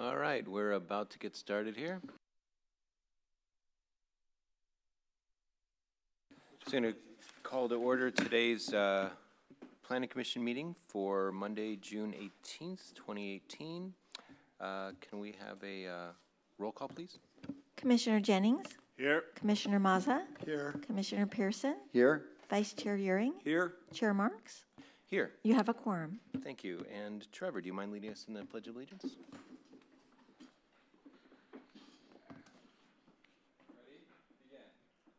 All right, we're about to get started here. Just going to call to order today's Planning Commission meeting for Monday, June 18th, 2018. Can we have a roll call, please? Commissioner Jennings? Here. Commissioner Mazza? Here. Commissioner Pearson? Here. Vice Chair Euring? Here. Chair Marks? Here. You have a quorum. Thank you. And Trevor, do you mind leading us in the Pledge of Allegiance?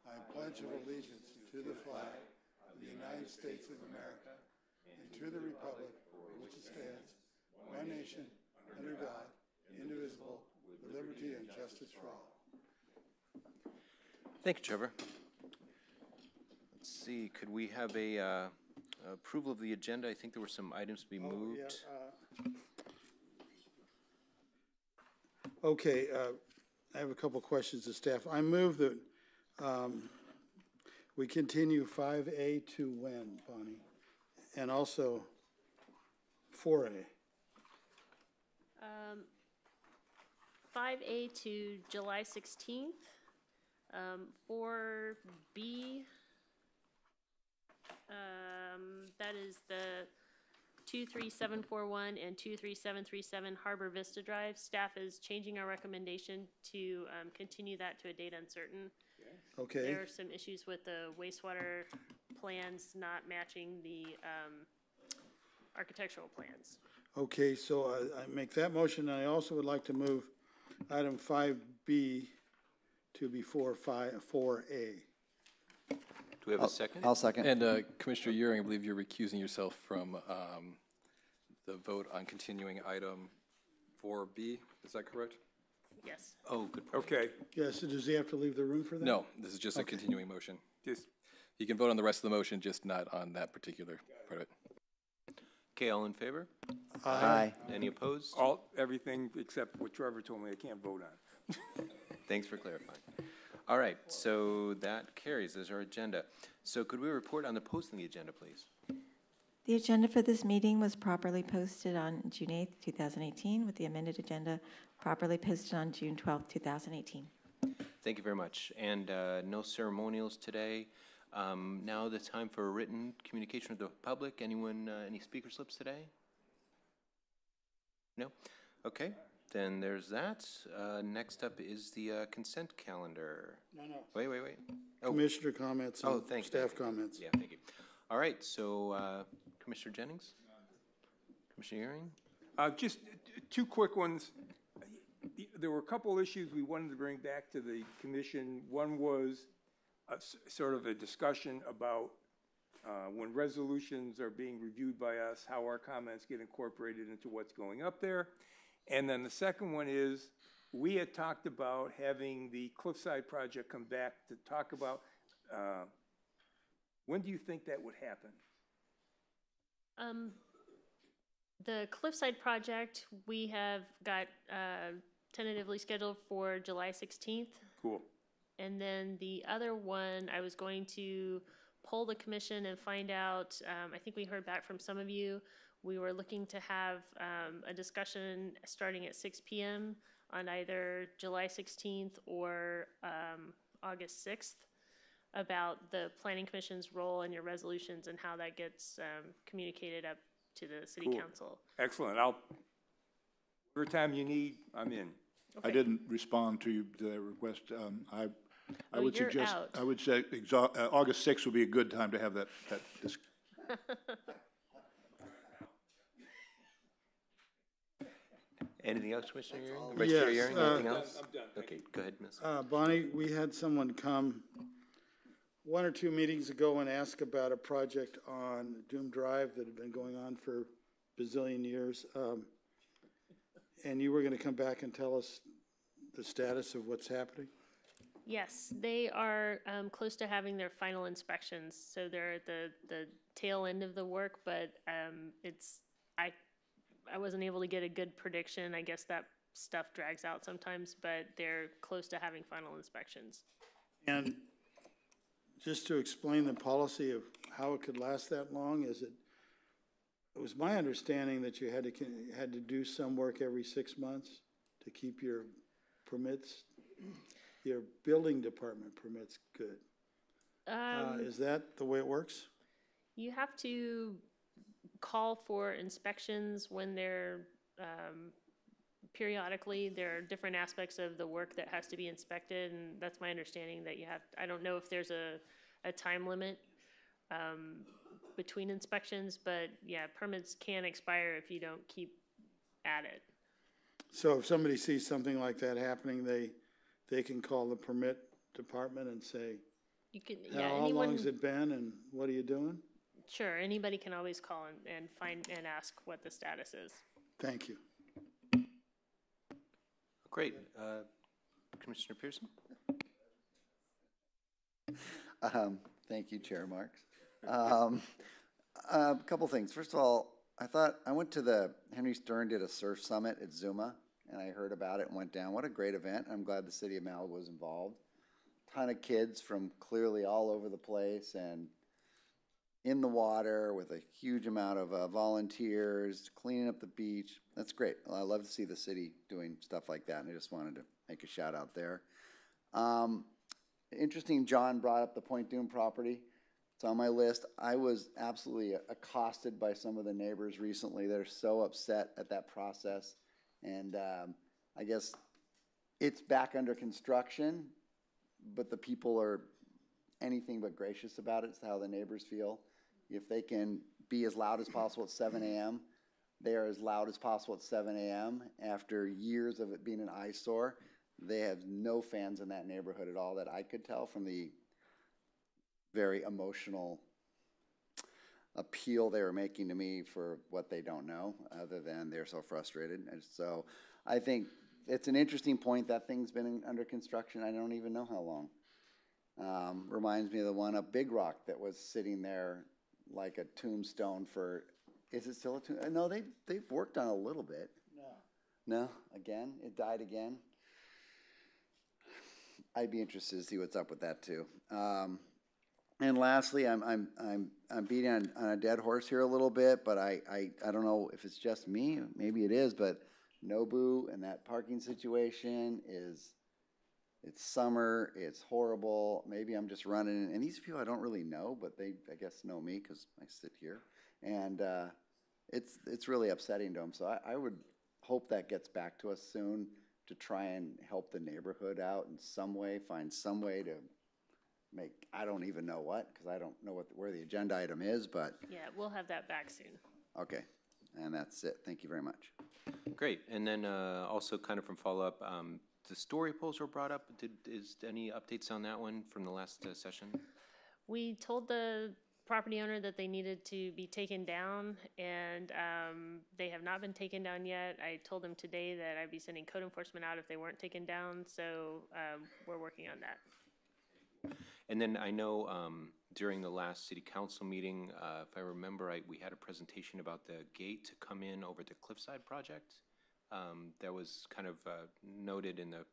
I pledge allegiance to the flag of the United States of America and to the republic for which it stands, one nation, under God, indivisible, with liberty and justice for all. Thank you, Trevor. Let's see, could we have a approval of the agenda? I think there were some items to be moved. Okay, I have a couple questions to staff. I move that we continue 5A to when, Bonnie? And also 4A. 5A to July 16th. 4B, that is the 23741 and 23737 Harbor Vista Drive. Staff is changing our recommendation to continue that to a date uncertain. Okay. There are some issues with the wastewater plans not matching the architectural plans. Okay, so I make that motion. I also would like to move item 5B to before 4A. Do we have a second? I'll second. And Commissioner Euring, I believe you're recusing yourself from the vote on continuing item 4B. Is that correct? Yes. Oh, good point. Okay. Yes, so does he have to leave the room for that? No, this is just a continuing motion. Just You can vote on the rest of the motion, just not on that particular part of it. Okay, all in favor? aye. Any opposed? everything except what Trevor told me I can't vote on. Thanks for clarifying. All right, so that carries as our agenda. So could we report on the posting the agenda, please? The agenda for this meeting was properly posted on June 8th, 2018, with the amended agenda properly posted on June 12th, 2018. Thank you very much. And no ceremonials today. Now the time for a written communication with the public. Anyone, any speaker slips today? No? Okay, then there's that. Next up is the consent calendar. No, no. Wait. Oh, Commissioner comments and thanks. staff comments. Yeah, thank you. All right, so Commissioner Jennings? Commissioner Euring? Just two quick ones. There were a couple issues we wanted to bring back to the commission. One was sort of a discussion about when resolutions are being reviewed by us, how our comments get incorporated into what's going up there. And then the second one is we had talked about having the Cliffside project come back to talk about when do you think that would happen? The Cliffside project, we have got tentatively scheduled for July 16th. Cool. And then the other one, I was going to poll the commission and find out, I think we heard back from some of you. We were looking to have a discussion starting at 6 p.m. on either July 16th or August 6th about the Planning Commission's role in your resolutions and how that gets communicated up to the City Council. Excellent. Every time you need, I'm in. Okay. I didn't respond to the request. I would you're suggest, out. I would say August 6th would be a good time to have that Anything else, Commissioner Euring? Vice Chair Euring, anything else? I'm done. Okay, go ahead, Ms. Bonnie, we had someone come 1 or 2 meetings ago and ask about a project on Doom Drive that had been going on for a bazillion years. And you were going to come back and tell us the status of what's happening? Yes, they are close to having their final inspections, so they're at the tail end of the work, but I wasn't able to get a good prediction. I guess that stuff drags out sometimes, but they're close to having final inspections. And just to explain the policy of how it could last that long, it was my understanding that you had to do some work every 6 months to keep your permits, your building department permits good. Is that the way it works? You have to call for inspections when they're, periodically, there are different aspects of the work that has to be inspected, and that's my understanding that you have, I don't know if there's a time limit, between inspections, but yeah, permits can expire if you don't keep at it. So if somebody sees something like that happening, they can call the permit department and say, You can, yeah, how anyone, long's it been and what are you doing? sure, anybody can always call and find and ask what the status is. Thank you. Great. Commissioner Pearson? Thank you, Chair Marks. A couple things. First of all, I went to the Henry Stern did a surf summit at Zuma, and I heard about it and went down. What a great event. I'm glad the city of Malibu was involved. Ton of kids from clearly all over the place and in the water with a huge amount of volunteers, cleaning up the beach. That's great. I love to see the city doing stuff like that, and I just wanted to make a shout out there. Interesting, John brought up the Point Dume property. It's on my list. I was absolutely accosted by some of the neighbors recently. They're so upset at that process. And I guess it's back under construction, but the people are anything but gracious about it. It's how the neighbors feel. If they can be as loud as possible at 7 a.m., they are as loud as possible at 7 a.m. After years of it being an eyesore, they have no fans in that neighborhood at all that I could tell from the very emotional appeal they were making to me for what they don't know, other than they're so frustrated. And so I think it's an interesting point. That thing's been under construction. I don't even know how long. Reminds me of the one up Big Rock that was sitting there like a tombstone for, is it still a tombstone? No, they've worked on a little bit. No? Again? It died again? I'd be interested to see what's up with that too. And lastly, I'm beating on a dead horse here a little bit, but I don't know if it's just me, maybe it is, but Nobu and that parking situation it's summer, it's horrible. Maybe I'm just running, and these people I don't really know, but they, I guess, know me because I sit here. And it's really upsetting to them. So I would hope that gets back to us soon to try and help the neighborhood out in some way, find some way to make, I don't even know what, because I don't know where the agenda item is, but. Yeah, we'll have that back soon. Okay, and that's it. Thank you very much. Great. And then also kind of from follow-up, the story polls were brought up. Is any updates on that one from the last session? We told the property owner that they needed to be taken down, and they have not been taken down yet. I told them today that I'd be sending code enforcement out if they weren't taken down, so we're working on that. And then I know during the last city council meeting, if I remember, we had a presentation about the gate to come in over the Cliffside project. That was kind of noted in the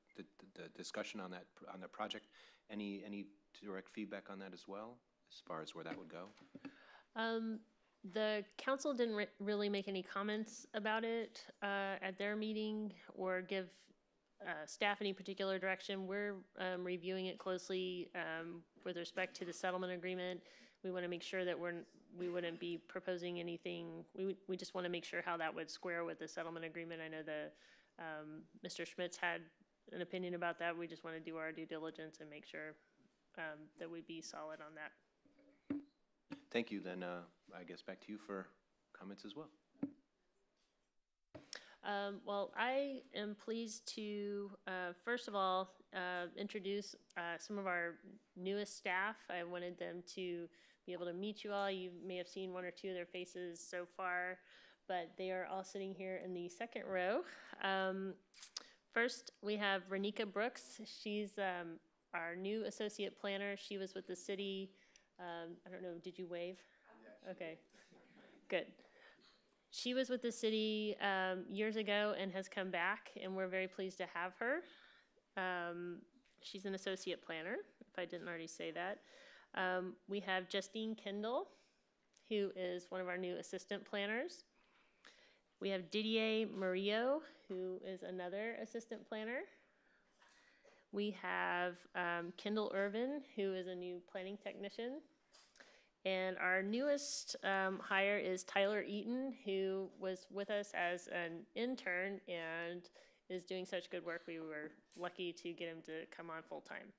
discussion on that project. Any direct feedback on that as well, as far as where that would go? The council didn't really make any comments about it at their meeting or give staff any particular direction. We're reviewing it closely with respect to the settlement agreement. We want to make sure that we wouldn't be proposing anything. We just want to make sure how that would square with the settlement agreement. I know Mr. Schmitz had an opinion about that. We just want to do our due diligence and make sure that we'd be solid on that. Thank you. Then I guess back to you for comments as well. Well, I am pleased to, first of all, introduce some of our newest staff. I wanted them to be able to meet you all. You may have seen one or two of their faces so far, but they are all sitting here in the second row. First, we have Renika Brooks. She's our new associate planner. She was with the city. I don't know, did you wave? Okay, good. She was with the city years ago and has come back, and we're very pleased to have her. She's an associate planner, if I didn't already say that. We have Justine Kendall, who is one of our new assistant planners. We have Didier Murillo, who is another assistant planner. We have Kendall Irvin, who is a new planning technician. And our newest hire is Tyler Eaton, who was with us as an intern and is doing such good work. We were lucky to get him to come on full time.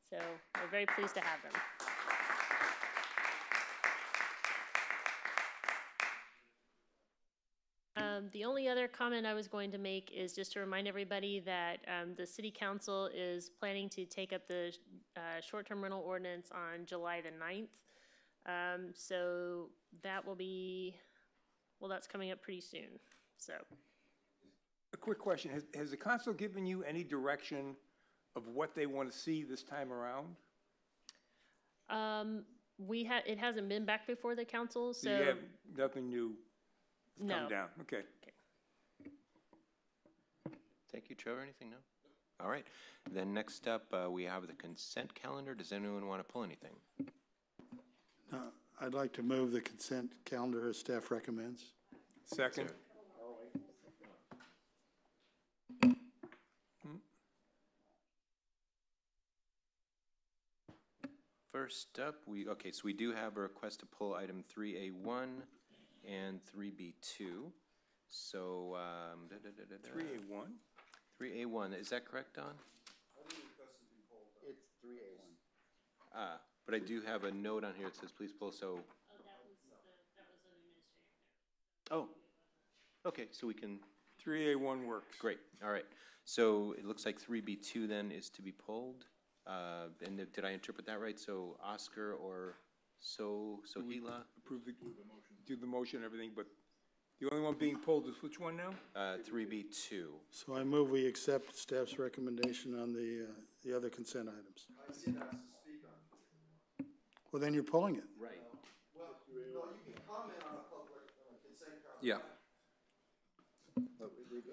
So we're very pleased to have them. The only other comment I was going to make is just to remind everybody that the city council is planning to take up the short-term rental ordinance on July the 9th. So that will be, well, that's coming up pretty soon, so. A quick question, has the council given you any direction of what they want to see this time around? It hasn't been back before the council, so. You have nothing new No. come down, okay. Thank you, Trevor. Anything? No? All right. Then next up, we have the consent calendar. Does anyone want to pull anything? I'd like to move the consent calendar as staff recommends. Second. First up, so we do have a request to pull item 3A1 and 3B2. So, 3A1? 3A1, is that correct, Don? It's 3A1. But I do have a note on here that says please pull, so. Oh, okay, so we can. 3A1 works. Great, all right. So it looks like 3B2 then is to be pulled. And did I interpret that right? So Oscar or Sohila? Do the motion and everything, but the only one being pulled is which one now? 3B2. So I move we accept staff's recommendation on the other consent items. I didn't ask to speak on. Well, then you're pulling it. Right. Well, no, you can comment on a public, consent calendar. Yeah.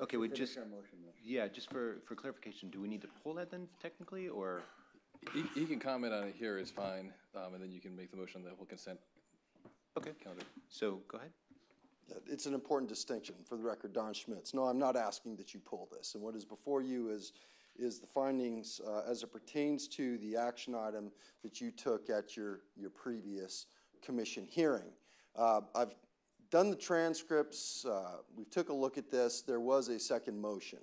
Okay, we just, Finish our motion, though. yeah, just for clarification, do we need to pull that then technically, or? He can comment on it here is fine, and then you can make the motion on the whole consent Okay, calendar. so go ahead. It's an important distinction, for the record, Don Schmitz. No, I'm not asking that you pull this. And what is before you is the findings as it pertains to the action item that you took at your previous commission hearing. I've done the transcripts. We took a look at this. There was a second motion.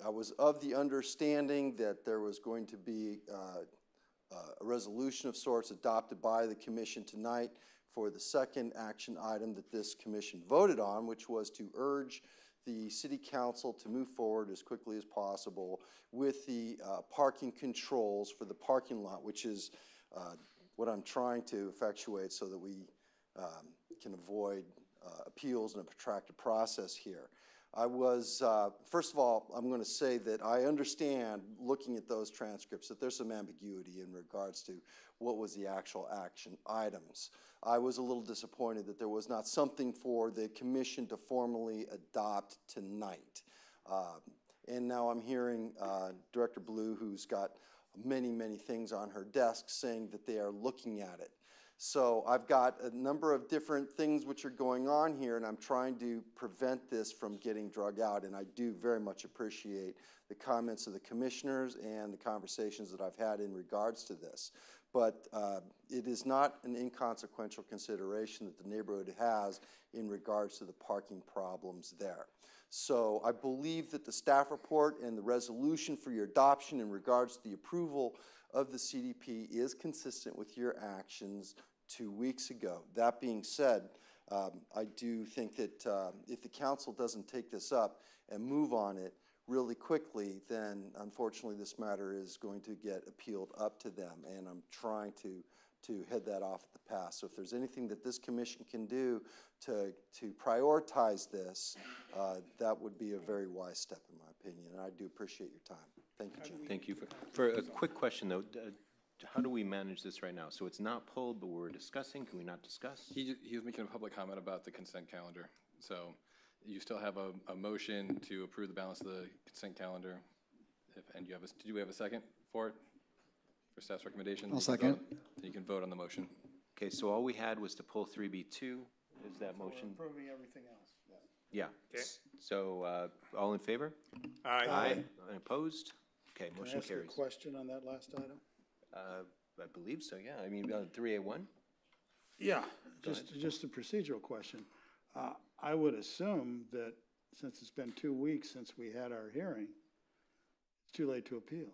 I was of the understanding that there was going to be a resolution of sorts adopted by the commission tonight for the second action item that this commission voted on, which was to urge the city council to move forward as quickly as possible with the parking controls for the parking lot, which is what I'm trying to effectuate so that we can avoid appeals and a protracted process here. I was, first of all, I'm going to say that I understand, looking at those transcripts, that there's some ambiguity in regards to what was the actual action items. I was a little disappointed that there was not something for the commission to formally adopt tonight. And now I'm hearing Director Blue, who's got many, many things on her desk, saying that they are looking at it. So I've got a number of different things which are going on here, and I'm trying to prevent this from getting drug out. And I do very much appreciate the comments of the commissioners and the conversations that I've had in regards to this. But it is not an inconsequential consideration that the neighborhood has in regards to the parking problems there. So I believe that the staff report and the resolution for your adoption in regards to the approval of the CDP is consistent with your actions 2 weeks ago. That being said, I do think that if the council doesn't take this up and move on it really quickly, then unfortunately this matter is going to get appealed up to them, and I'm trying to head that off at the pass. So if there's anything that this commission can do to prioritize this, that would be a very wise step in my opinion, and I do appreciate your time. Thank you, Jim. Thank you. For a quick question though, how do we manage this right now? So it's not pulled, but we're discussing. Can we not discuss? He was making a public comment about the consent calendar. So you still have a motion to approve the balance of the consent calendar. And did we have a second for it? For staff's recommendation? I'll second. You can vote on the motion. Okay, so all we had was to pull 3B2. Is that motion? Approving everything else. Yeah. Okay. So, all in favor? Aye. And opposed? Okay, Can I motion ask a carries. question on that last item? I believe so, yeah. I mean, 3A1? Yeah, just a procedural question. I would assume that since it's been 2 weeks since we had our hearing, it's too late to appeal.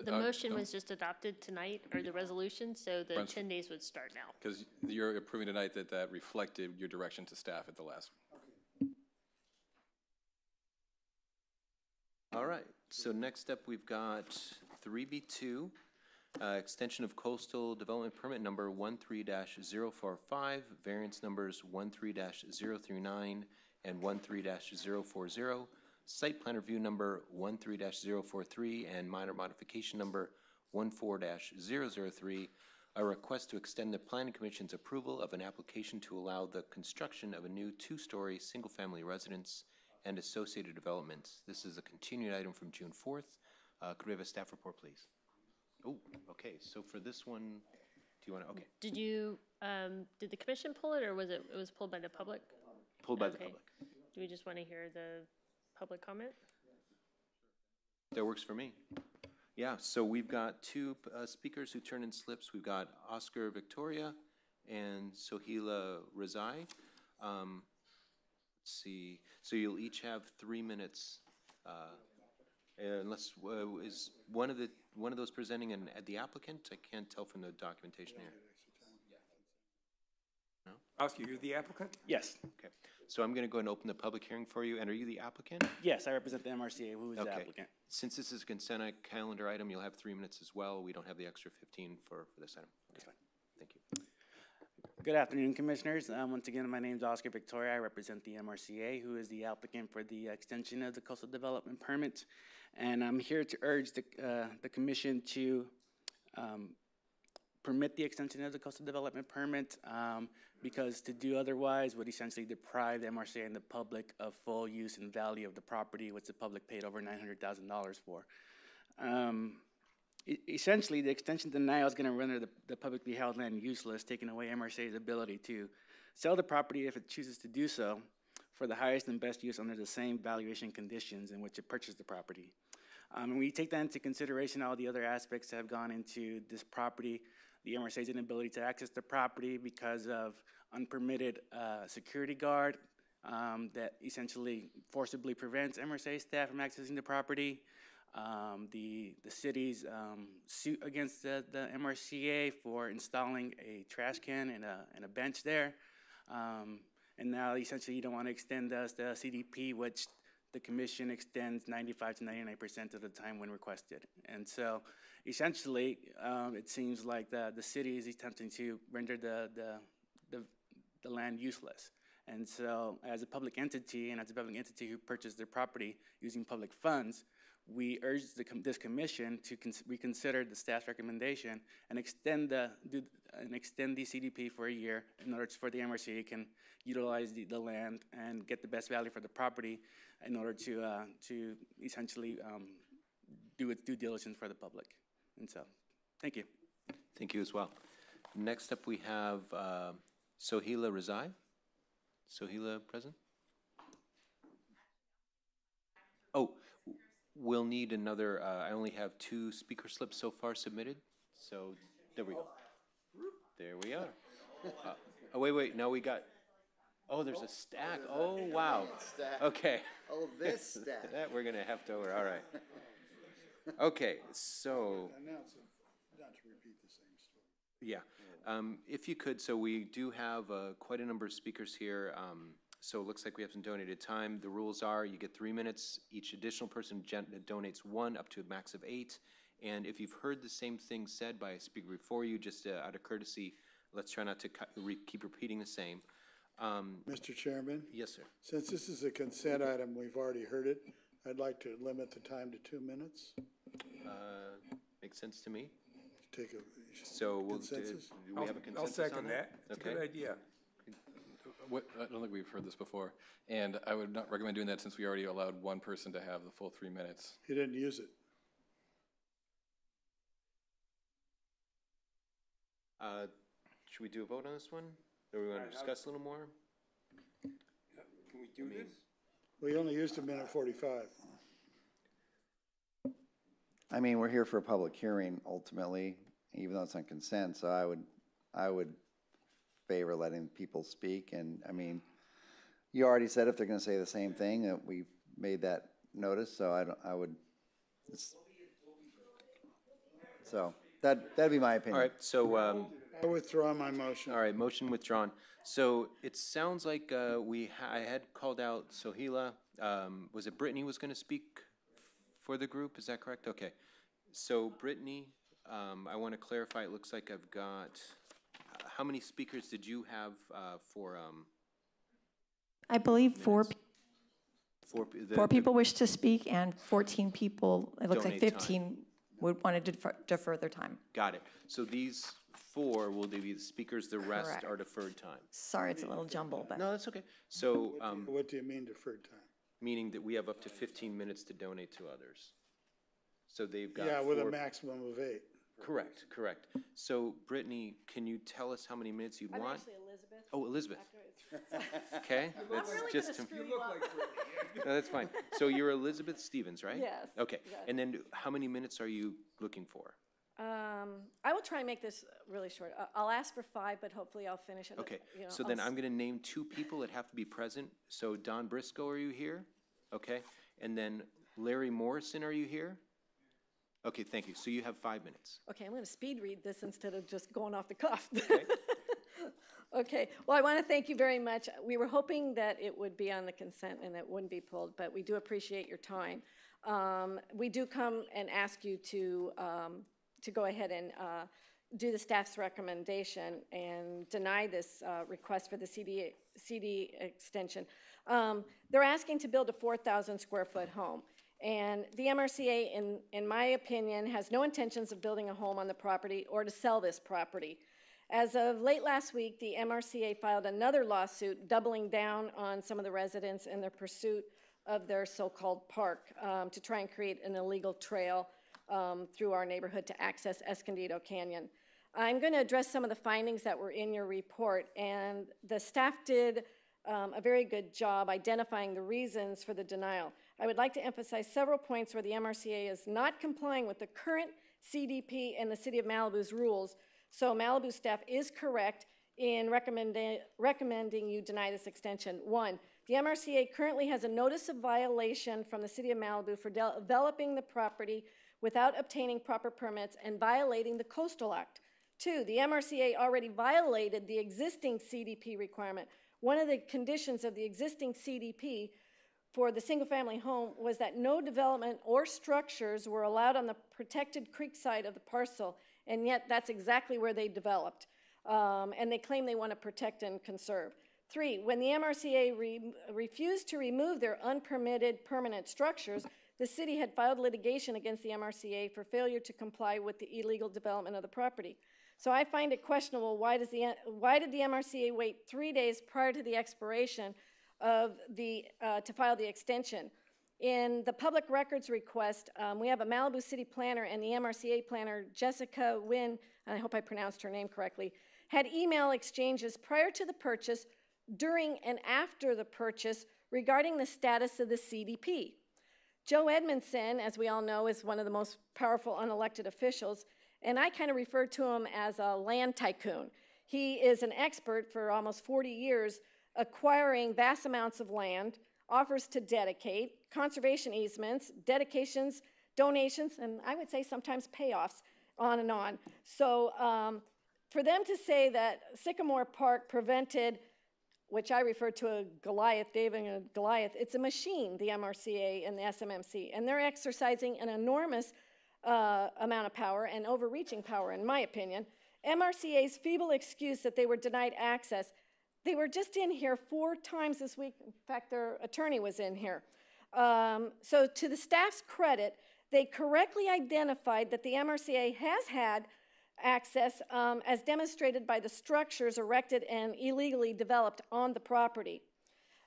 The motion was just adopted tonight, or the resolution, so the 10 days would start now. Because you're approving tonight that reflected your direction to staff at the last. All right, so next up, we've got 3B2, extension of coastal development permit number 13-045, variance numbers 13-039 and 13-040, site plan review number 13-043, and minor modification number 14-003, a request to extend the Planning Commission's approval of an application to allow the construction of a new 2-story single-family residence and associated developments. This is a continued item from June 4th. Could we have a staff report, please? Oh, okay, so for this one, do you want to, okay. Did you, did the commission pull it, or was it was pulled by the public? Pulled by the Okay. public. Do we just want to hear the public comment? That works for me. Yeah, so we've got two speakers who turn in slips. We've got Oscar Victoria and Sohila Razai. Let's see, so you'll each have 3 minutes, unless, is one of those presenting the applicant? I can't tell from the documentation here. No? Oscar, you're the applicant? Yes, Okay, so I'm gonna go ahead and open the public hearing for you, and are you the applicant? yes, I represent the MRCA, who is the Okay. applicant. Since this is a consent calendar item, you'll have 3 minutes as well. We don't have the extra 15 for this item. That's fine. Thank you. Good afternoon, Commissioners. Once again, my name is Oscar Victoria. I represent the MRCA, who is the applicant for the extension of the coastal development permit. And I'm here to urge the Commission to permit the extension of the coastal development permit because to do otherwise would essentially deprive the MRCA and the public of full use and value of the property, which the public paid over $900,000 for. Essentially, the extension denial is going to render the publicly held land useless, taking away MRCA's ability to sell the property if it chooses to do so for the highest and best use under the same valuation conditions in which it purchased the property. And we take that into consideration, all the other aspects that have gone into this property, the MRCA's inability to access the property because of unpermitted security guard that essentially forcibly prevents MRCA staff from accessing the property. The city's suit against the MRCA for installing a trash can and a bench there. And now essentially you don't want to extend the CDP, which the commission extends 95 to 99% of the time when requested. And so essentially it seems like the city is attempting to render the land useless. And so as a public entity and as a public entity who purchased their property using public funds, we urge this commission to reconsider the staff's recommendation and extend the CDP for a year in order for the MRCA can utilize the land and get the best value for the property in order to essentially do its due diligence for the public. And so, thank you. Thank you as well. Next up, we have Sohila Razai. Sohila present? Oh, we'll need another, I only have 2 speaker slips so far submitted, so there we go. There we are. Oh, wait, no, we got, oh, there's a stack. Oh, wow. Okay. Oh, this stack. That we're gonna have to, all right. Okay, so. Announce it, not to repeat the same story. Yeah, if you could, so we do have quite a number of speakers here. So it looks like we have some donated time. The rules are you get 3 minutes. Each additional person donates 1 up to a max of 8. And if you've heard the same thing said by a speaker before you, just out of courtesy, let's try not to keep repeating the same. Mr. Chairman? Yes, sir. Since this is a consent item, we've already heard it. I'd like to limit the time to 2 minutes. Makes sense to me. Take a So we'll consensus? do we have a consensus I'll second on that. It's a good idea. I don't think we've heard this before, and I would not recommend doing that since we already allowed 1 person to have the full 3 minutes. He didn't use it. Should we do a vote on this one? Or we want to discuss a little more? we do this? We only used a minute 45. I mean, we're here for a public hearing ultimately, even though it's on consent, so I would favor letting people speak, and, I mean, you already said if they're gonna say the same thing, that we've made that notice, so so, that'd be my opinion. All right, so, I withdraw my motion. all right, motion withdrawn. So it sounds like I had called out Sohila. Was it Brittany was going to speak for the group? Is that correct? Okay. So Brittany, I want to clarify. It looks like I've got, how many speakers did you have for? I believe four the- people wish to speak, and 14 people, it looks like Donate time. 15 would want to defer their time. Got it. So these 4 will be the speakers, the rest Correct. are deferred time. Sorry, it's a little jumbled, but. No, that's okay. So, What do you mean deferred time? meaning that we have up to 15 minutes to donate to others. So they've got Yeah, with a 4 maximum of 8. Correct, correct. So Brittany, can you tell us how many minutes you'd want? Actually, Elizabeth. Oh, Elizabeth. Okay, that's really just, gonna screw You you look up. like Brittany. no, that's fine. So you're Elizabeth Stevens, right? Yes, Okay, yes. and then how many minutes are you looking for? I will try and make this really short. I'll ask for 5, but hopefully I'll finish it. Okay, You know, so then I'm gonna name 2 people that have to be present. So Don Briscoe, are you here? Okay, and then Larry Morrison, are you here? Okay, thank you. So you have 5 minutes. Okay, I'm going to speed read this instead of just going off the cuff. Okay, well, I want to thank you very much. We were hoping that it would be on the consent and it wouldn't be pulled, but we do appreciate your time. We do come and ask you to go ahead and do the staff's recommendation and deny this request for the CD extension. They're asking to build a 4,000 square foot home. And the MRCA, in my opinion, has no intentions of building a home on the property or to sell this property. As of late last week, the MRCA filed another lawsuit doubling down on some of the residents in their pursuit of their so-called park to try and create an illegal trail through our neighborhood to access Escondido Canyon. I'm going to address some of the findings that were in your report, and the staff did a very good job identifying the reasons for the denial. I would like to emphasize several points where the MRCA is not complying with the current CDP and the City of Malibu's rules, so Malibu staff is correct in recommending you deny this extension. 1, the MRCA currently has a notice of violation from the City of Malibu for developing the property without obtaining proper permits and violating the Coastal Act. 2, the MRCA already violated the existing CDP requirement. One of the conditions of the existing CDP for the single-family home was that no development or structures were allowed on the protected creek side of the parcel, and yet that's exactly where they developed. And they claim they want to protect and conserve. 3, when the MRCA refused to remove their unpermitted permanent structures, the city had filed litigation against the MRCA for failure to comply with the illegal development of the property. So I find it questionable, why did the MRCA wait 3 days prior to the expiration of to file the extension? In the public records request, we have a Malibu City planner and the MRCA planner, Jessica Wynn, and I hope I pronounced her name correctly, had email exchanges prior to the purchase, during and after the purchase regarding the status of the CDP. Joe Edmondson, as we all know, is one of the most powerful unelected officials, and I kind of refer to him as a land tycoon. He is an expert for almost 40 years acquiring vast amounts of land, offers to dedicate, conservation easements, dedications, donations, and I would say sometimes payoffs, on and on. So for them to say that Sycamore Park prevented, which I refer to a Goliath, David and Goliath, it's a machine, the MRCA and the SMMC, and they're exercising an enormous amount of power and overreaching power, in my opinion. MRCA's feeble excuse that they were denied access, they were just in here 4 times this week. In fact, their attorney was in here. So to the staff's credit, they correctly identified that the MRCA has had access as demonstrated by the structures erected and illegally developed on the property.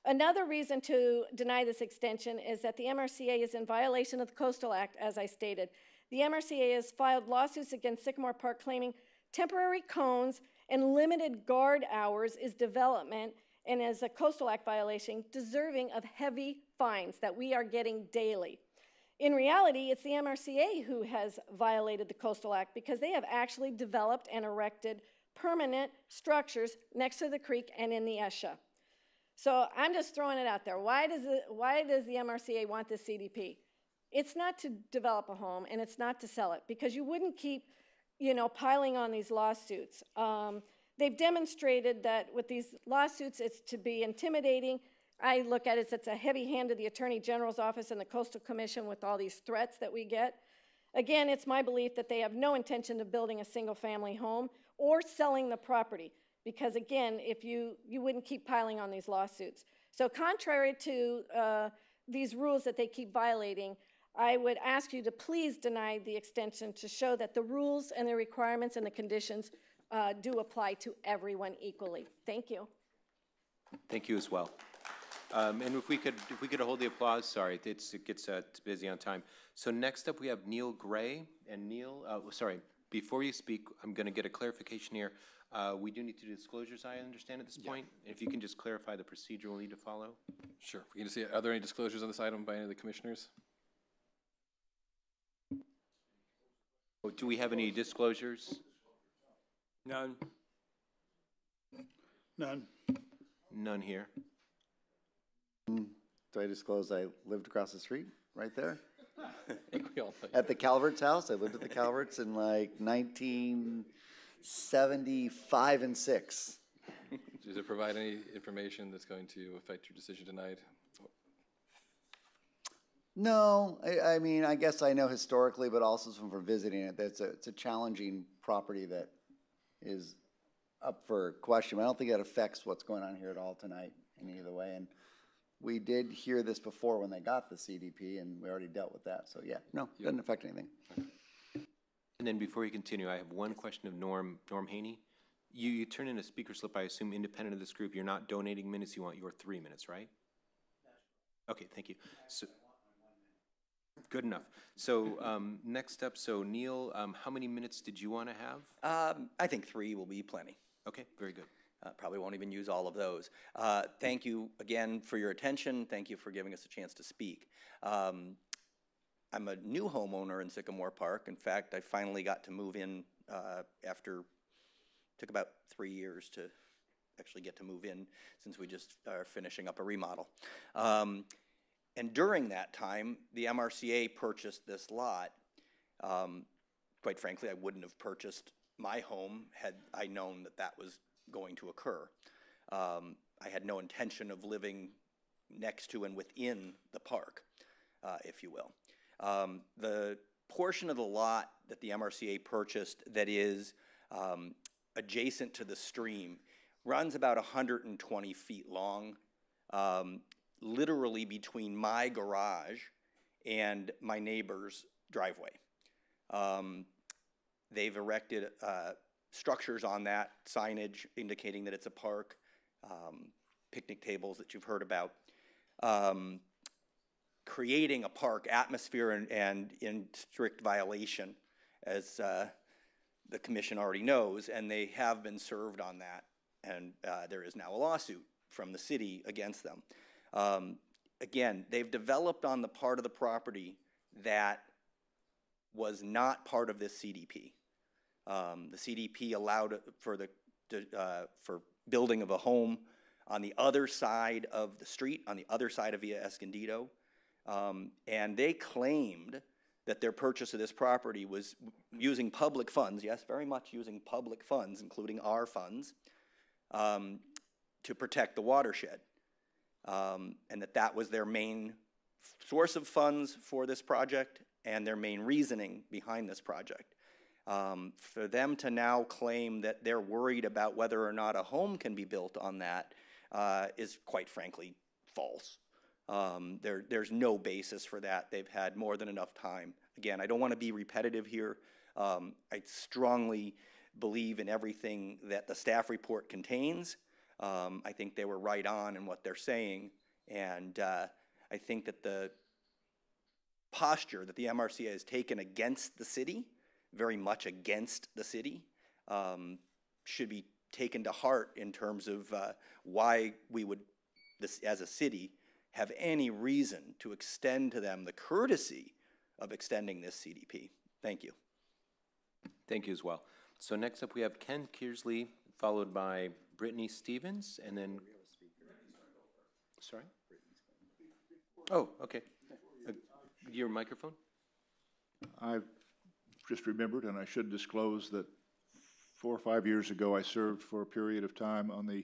Another reason to deny this extension is that the MRCA is in violation of the Coastal Act, as I stated. The MRCA has filed lawsuits against Sycamore Park claiming temporary cones and limited guard hours is development, and is a Coastal Act violation deserving of heavy fines that we are getting daily. In reality, it's the MRCA who has violated the Coastal Act because they have actually developed and erected permanent structures next to the creek and in the ESHA. So I'm just throwing it out there. Why does the MRCA want this CDP? It's not to develop a home, and it's not to sell it, because you wouldn't keep, piling on these lawsuits. They've demonstrated that with these lawsuits, it's to be intimidating. I look at it as it's a heavy hand to the Attorney General's office and the Coastal Commission with all these threats that we get. Again, it's my belief that they have no intention of building a single-family home or selling the property, because again, if you wouldn't keep piling on these lawsuits. So contrary to these rules that they keep violating, I would ask you to please deny the extension to show that the rules and the requirements and the conditions do apply to everyone equally. Thank you. Thank you as well. And if we could hold the applause, sorry, it gets busy on time. So next up we have Neil Gray, and Neil, sorry, before you speak, I'm going to get a clarification here. We do need to do disclosures, I understand, at this point. If you can just clarify the procedure we'll need to follow. Sure. We can see, are there any disclosures on this item by any of the commissioners? Oh, do we have any disclosures? None. None. None here. Do I disclose I lived across the street, right there? I think we all know. At the Calvert's house. I lived at the Calvert's in like 1975 and 6. Does it provide any information that's going to affect your decision tonight? No, I mean, I guess I know historically, but also from visiting it, that it's a challenging property that is up for question. I don't think that affects what's going on here at all tonight in either way. And we did hear this before when they got the CDP, and we already dealt with that. So yeah, no, it doesn't affect anything. And then before you continue, I have one question of Norm Haney. You turn in a speaker slip, I assume, independent of this group. You're not donating minutes. You want your 3 minutes, right? Okay, thank you. So, good enough. So next up, so Neil, how many minutes did you want to have? I think 3 will be plenty. Okay, very good. Probably won't even use all of those. Thank you again for your attention. Thank you for giving us a chance to speak. I'm a new homeowner in Sycamore Park. In fact, I finally got to move in took about 3 years to actually get to move in, since we just are finishing up a remodel. And during that time, the MRCA purchased this lot. Quite frankly, I wouldn't have purchased my home had I known that that was going to occur. I had no intention of living next to and within the park, if you will. The portion of the lot that the MRCA purchased that is adjacent to the stream runs about 120 feet long, literally between my garage and my neighbor's driveway. They've erected structures on that, signage indicating that it's a park, picnic tables that you've heard about, creating a park atmosphere and in strict violation, as the commission already knows, and they have been served on that, and there is now a lawsuit from the city against them. Again, they've developed on the part of the property that was not part of this CDP. The CDP allowed for building of a home on the other side of the street, on the other side of Via Escondido, and they claimed that their purchase of this property was using public funds, yes, very much using public funds, including our funds, to protect the watershed, and that was their main source of funds for this project and their main reasoning behind this project. For them to now claim that they're worried about whether or not a home can be built on that is quite frankly false. There's no basis for that. They've had more than enough time. Again, I don't want to be repetitive here. I strongly believe in everything that the staff report contains. I think they were right on in what they're saying, and I think that the posture that the MRCA has taken against the city, very much against the city, should be taken to heart in terms of why we would, this, as a city, have any reason to extend to them the courtesy of extending this CDP. Thank you. Thank you as well. So next up, we have Ken Kearsley, followed by Brittany Stevens, and then... Sorry? Oh, okay. Your microphone? I've just remembered, and I should disclose that 4 or 5 years ago, I served for a period of time on the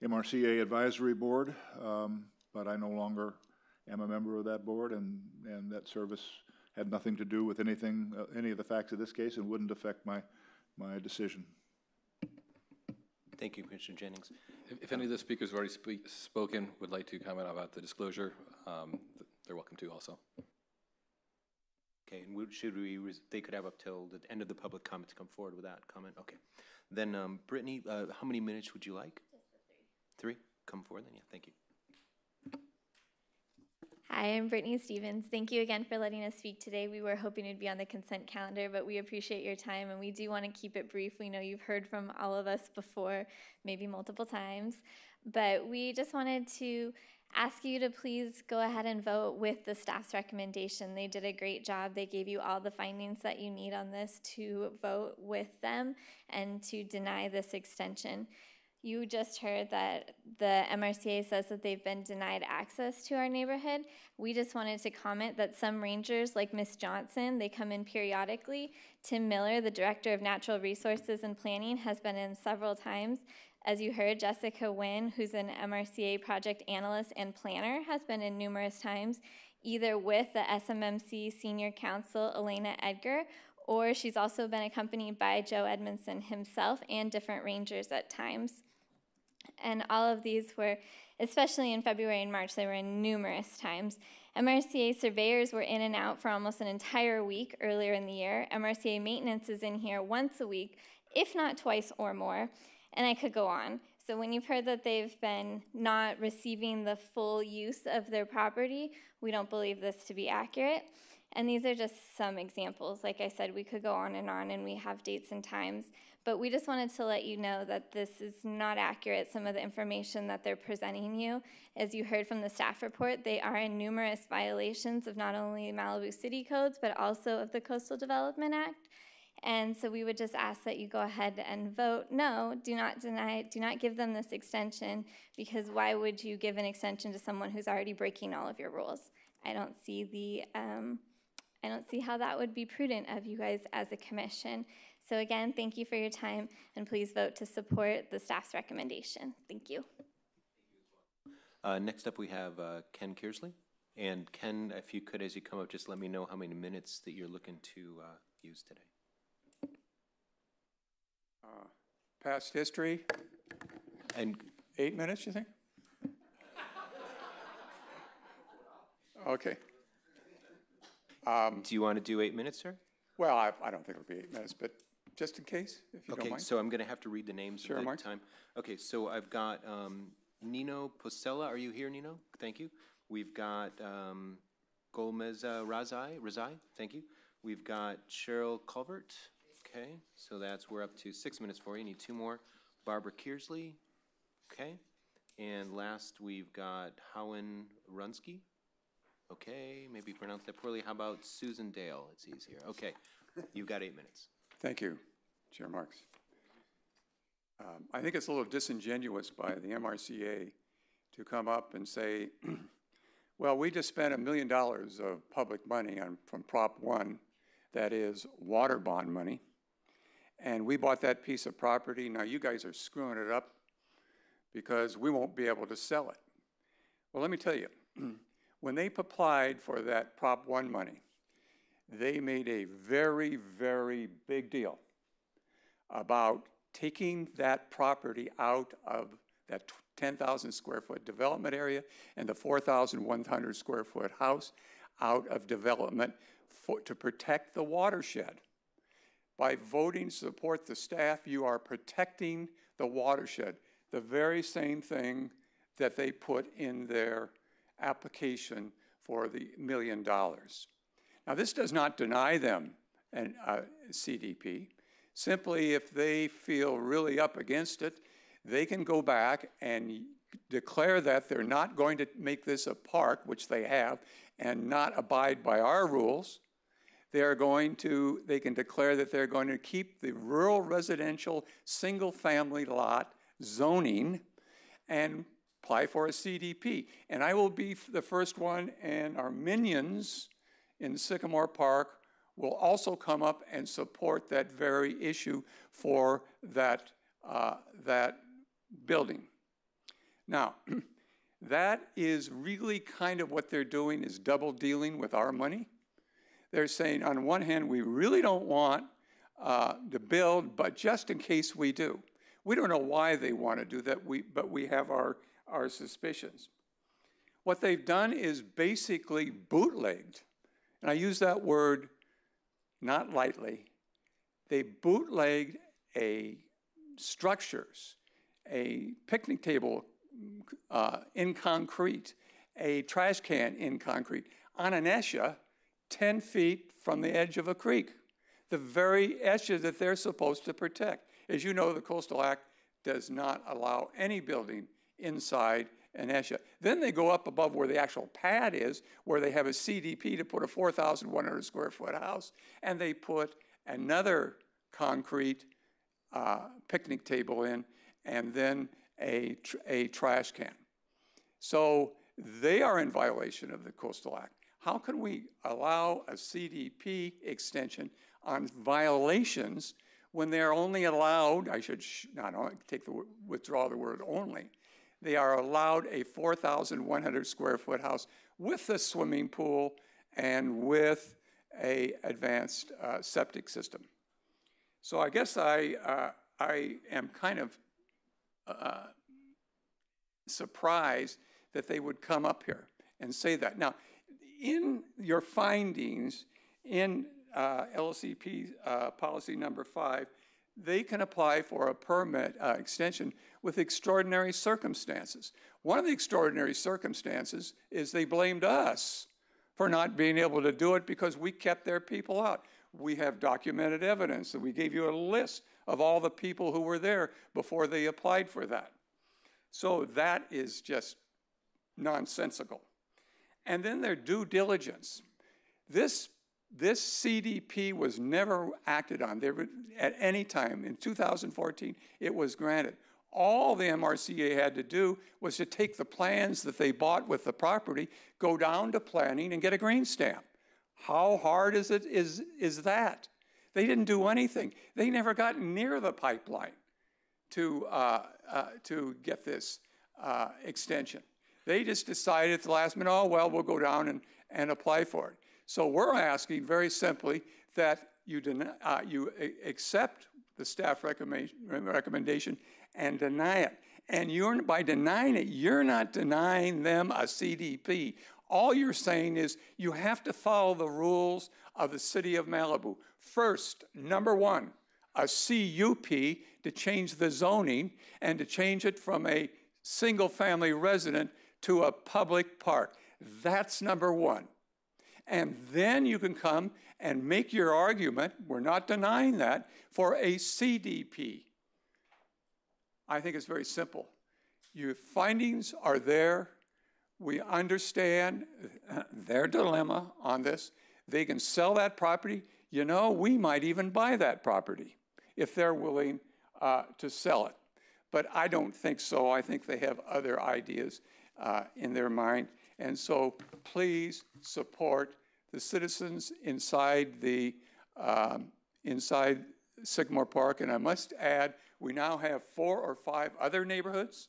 MRCA Advisory Board, but I no longer am a member of that board, and that service had nothing to do with anything, any of the facts of this case, and wouldn't affect my decision. Thank you, Commissioner Jennings. If any of the speakers who already spoken would like to comment about the disclosure, they're welcome to also. Okay, and should we, they could have up till the end of the public comment to come forward with that comment? Okay. Then, Brittany, how many minutes would you like? Just for 3. 3? Come forward then, yeah, thank you. Hi, I'm Brittany Stevens. Thank you again for letting us speak today. We were hoping it'd be on the consent calendar, but we appreciate your time, and we do want to keep it brief. We know you've heard from all of us before, maybe multiple times, but we just wanted to ask you to please go ahead and vote with the staff's recommendation. They did a great job. They gave you all the findings that you need on this to vote with them and to deny this extension. You just heard that the MRCA says that they've been denied access to our neighborhood. We just wanted to comment that some rangers, like Ms. Johnson, they come in periodically. Tim Miller, the Director of Natural Resources and Planning, has been in several times. As you heard, Jessica Wynn, who's an MRCA project analyst and planner, has been in numerous times, either with the SMMC Senior Counsel, Elena Edgar, or she's also been accompanied by Joe Edmondson himself and different rangers at times. And all of these were, especially in February and March, they were in numerous times. MRCA surveyors were in and out for almost an entire week earlier in the year. MRCA maintenance is in here once a week, if not twice or more, and I could go on. So when you've heard that they've been not receiving the full use of their property, we don't believe this to be accurate. And these are just some examples. Like I said, we could go on, and we have dates and times. But we just wanted to let you know that this is not accurate, some of the information that they're presenting you. As you heard from the staff report, they are in numerous violations of not only Malibu City codes, but also of the Coastal Development Act. And so we would just ask that you go ahead and vote no, do not deny, do not give them this extension, because why would you give an extension to someone who's already breaking all of your rules? I don't see how that would be prudent of you guys as a commission. So again, thank you for your time, and please vote to support the staff's recommendation. Thank you. Next up, we have Ken Kearsley. And Ken, if you could, as you come up, just let me know how many minutes that you're looking to use today. Past history? And 8 minutes, you think? Okay. Do you want to do 8 minutes, sir? Well, I don't think it'll be 8 minutes, but just in case, if you don't mind. Okay, so I'm going to have to read the names Sure, of the Mark. time. Okay, so I've got Nino Posella. Are you here, Nino? Thank you. We've got Gomez Razai. Thank you. We've got Cheryl Culvert. Okay, so we're up to 6 minutes for you. Need 2 more. Barbara Kearsley. Okay. And last, we've got Howen Runsky. Okay, maybe pronounced that poorly. How about Susan Dale? It's easier. Okay, you've got 8 minutes. Thank you, Chair Marks. I think it's a little disingenuous by the MRCA to come up and say, well, we just spent $1 million of public money from Prop 1, that is water bond money, and we bought that piece of property. Now you guys are screwing it up because we won't be able to sell it. Well, let me tell you, when they applied for that Prop 1 money, they made a very, very big deal about taking that property out of that 10,000 square foot development area and the 4,100 square foot house out of development to protect the watershed. By voting to support the staff, you are protecting the watershed, the very same thing that they put in their application for the $1 million. Now, this does not deny them a CDP. Simply, if they feel really up against it, they can go back and declare that they're not going to make this a park, which they have, and not abide by our rules. They can declare that they're going to keep the rural residential single-family lot zoning and apply for a CDP. And I will be the first one, and our minions in Sycamore Park will also come up and support that very issue for that building. Now, that is really kind of what they're doing, is double dealing with our money. They're saying, on one hand, we really don't want to build, but just in case we do. We don't know why they want to do that, but we have our suspicions. What they've done is basically bootlegged, and I use that word not lightly. They bootlegged structures, a picnic table in concrete, a trash can in concrete, on an ESHA 10 feet from the edge of a creek, the very ESHA that they're supposed to protect. As you know, the Coastal Act does not allow any building inside an ESHA. Then they go up above where the actual pad is, where they have a CDP to put a 4,100 square foot house, and they put another concrete picnic table in, and then a trash can. So they are in violation of the Coastal Act. How can we allow a CDP extension on violations when they're only allowed, I should not withdraw the word only, they are allowed a 4,100 square foot house with a swimming pool and with a advanced septic system. So I guess I am kind of surprised that they would come up here and say that. Now, in your findings in LCP policy number 5, they can apply for a permit extension with extraordinary circumstances. One of the extraordinary circumstances is they blamed us for not being able to do it because we kept their people out. We have documented evidence, and we gave you a list of all the people who were there before they applied for that. So that is just nonsensical. And then their due diligence. This CDP was never acted on at any time. In 2014, it was granted. All the MRCA had to do was to take the plans that they bought with the property, go down to planning, and get a green stamp. How hard is that? They didn't do anything. They never got near the pipeline to get this extension. They just decided at the last minute, oh, well, we'll go down and apply for it. So we're asking very simply that you accept the staff recommendation and deny it. And by denying it, you're not denying them a CDP. All you're saying is you have to follow the rules of the city of Malibu. First, number one, a CUP to change the zoning and to change it from a single-family resident to a public park. That's number one. And then you can come and make your argument, we're not denying that, for a CDP. I think it's very simple. Your findings are there. We understand their dilemma on this. They can sell that property. You know, we might even buy that property if they're willing to sell it. But I don't think so. I think they have other ideas in their mind. And so please support the citizens inside Sycamore Park. And I must add, we now have 4 or 5 other neighborhoods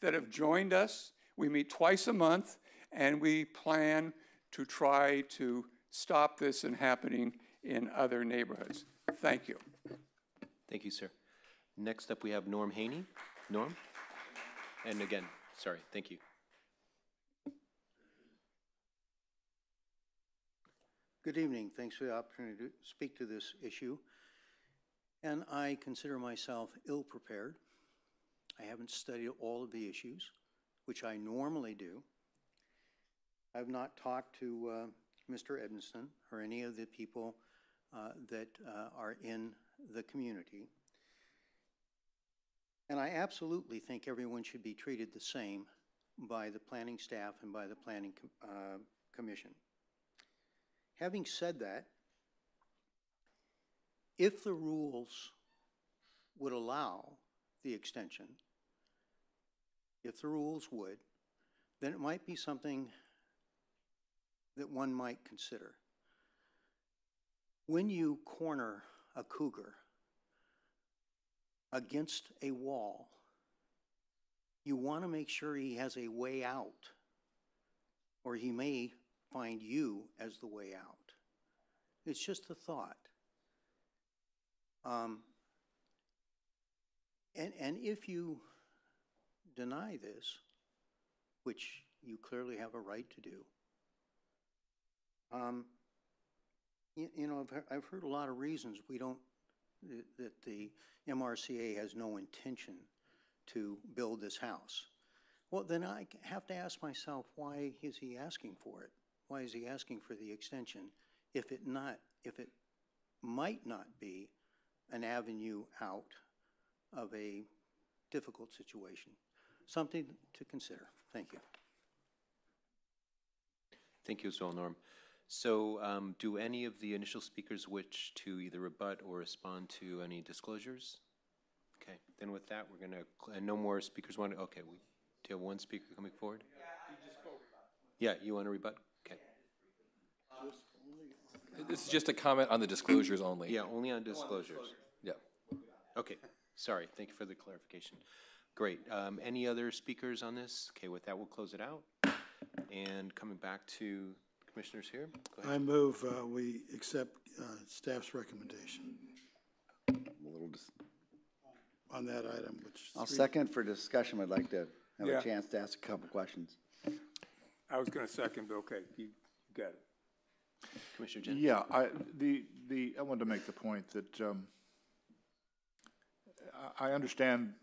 that have joined us. We meet twice a month, and we plan to try to stop this from happening in other neighborhoods. Thank you. Thank you, sir. Next up, we have Norm Haney. Norm? And again, sorry, thank you. Good evening. Thanks for the opportunity to speak to this issue. And I consider myself ill-prepared. I haven't studied all of the issues, which I normally do. I've not talked to Mr. Edmiston or any of the people that are in the community. And I absolutely think everyone should be treated the same by the planning staff and by the planning commission. Having said that, if the rules would allow the extension, if the rules would, then it might be something that one might consider. When you corner a cougar against a wall, you want to make sure he has a way out, or he may find you as the way out. It's just a thought. And if you deny this, which you clearly have a right to do, you know, I've heard a lot of reasons we don't, that the MRCA has no intention to build this house. Well, then I have to ask myself, why is he asking for it? Why is he asking for the extension if it might not be an avenue out of a difficult situation? Something to consider. Thank you. Thank you as well, Norm. So do any of the initial speakers wish to either rebut or respond to any disclosures? Okay, then with that, we're going to, and no more speakers want to, okay, do you have one speaker coming forward? Yeah, you want to rebut? Okay. This is just a comment on the disclosures only. Yeah, only on disclosures. Yeah. Okay, sorry, thank you for the clarification. Great, any other speakers on this? Okay, with that, we'll close it out. And coming back to commissioners here. Go ahead. I move we accept staff's recommendation on that item, which I'll second for discussion. I'd like to have a chance to ask a couple questions. I was going to second, but okay, you got it. Commissioner Jen? Yeah, I wanted to make the point that I understand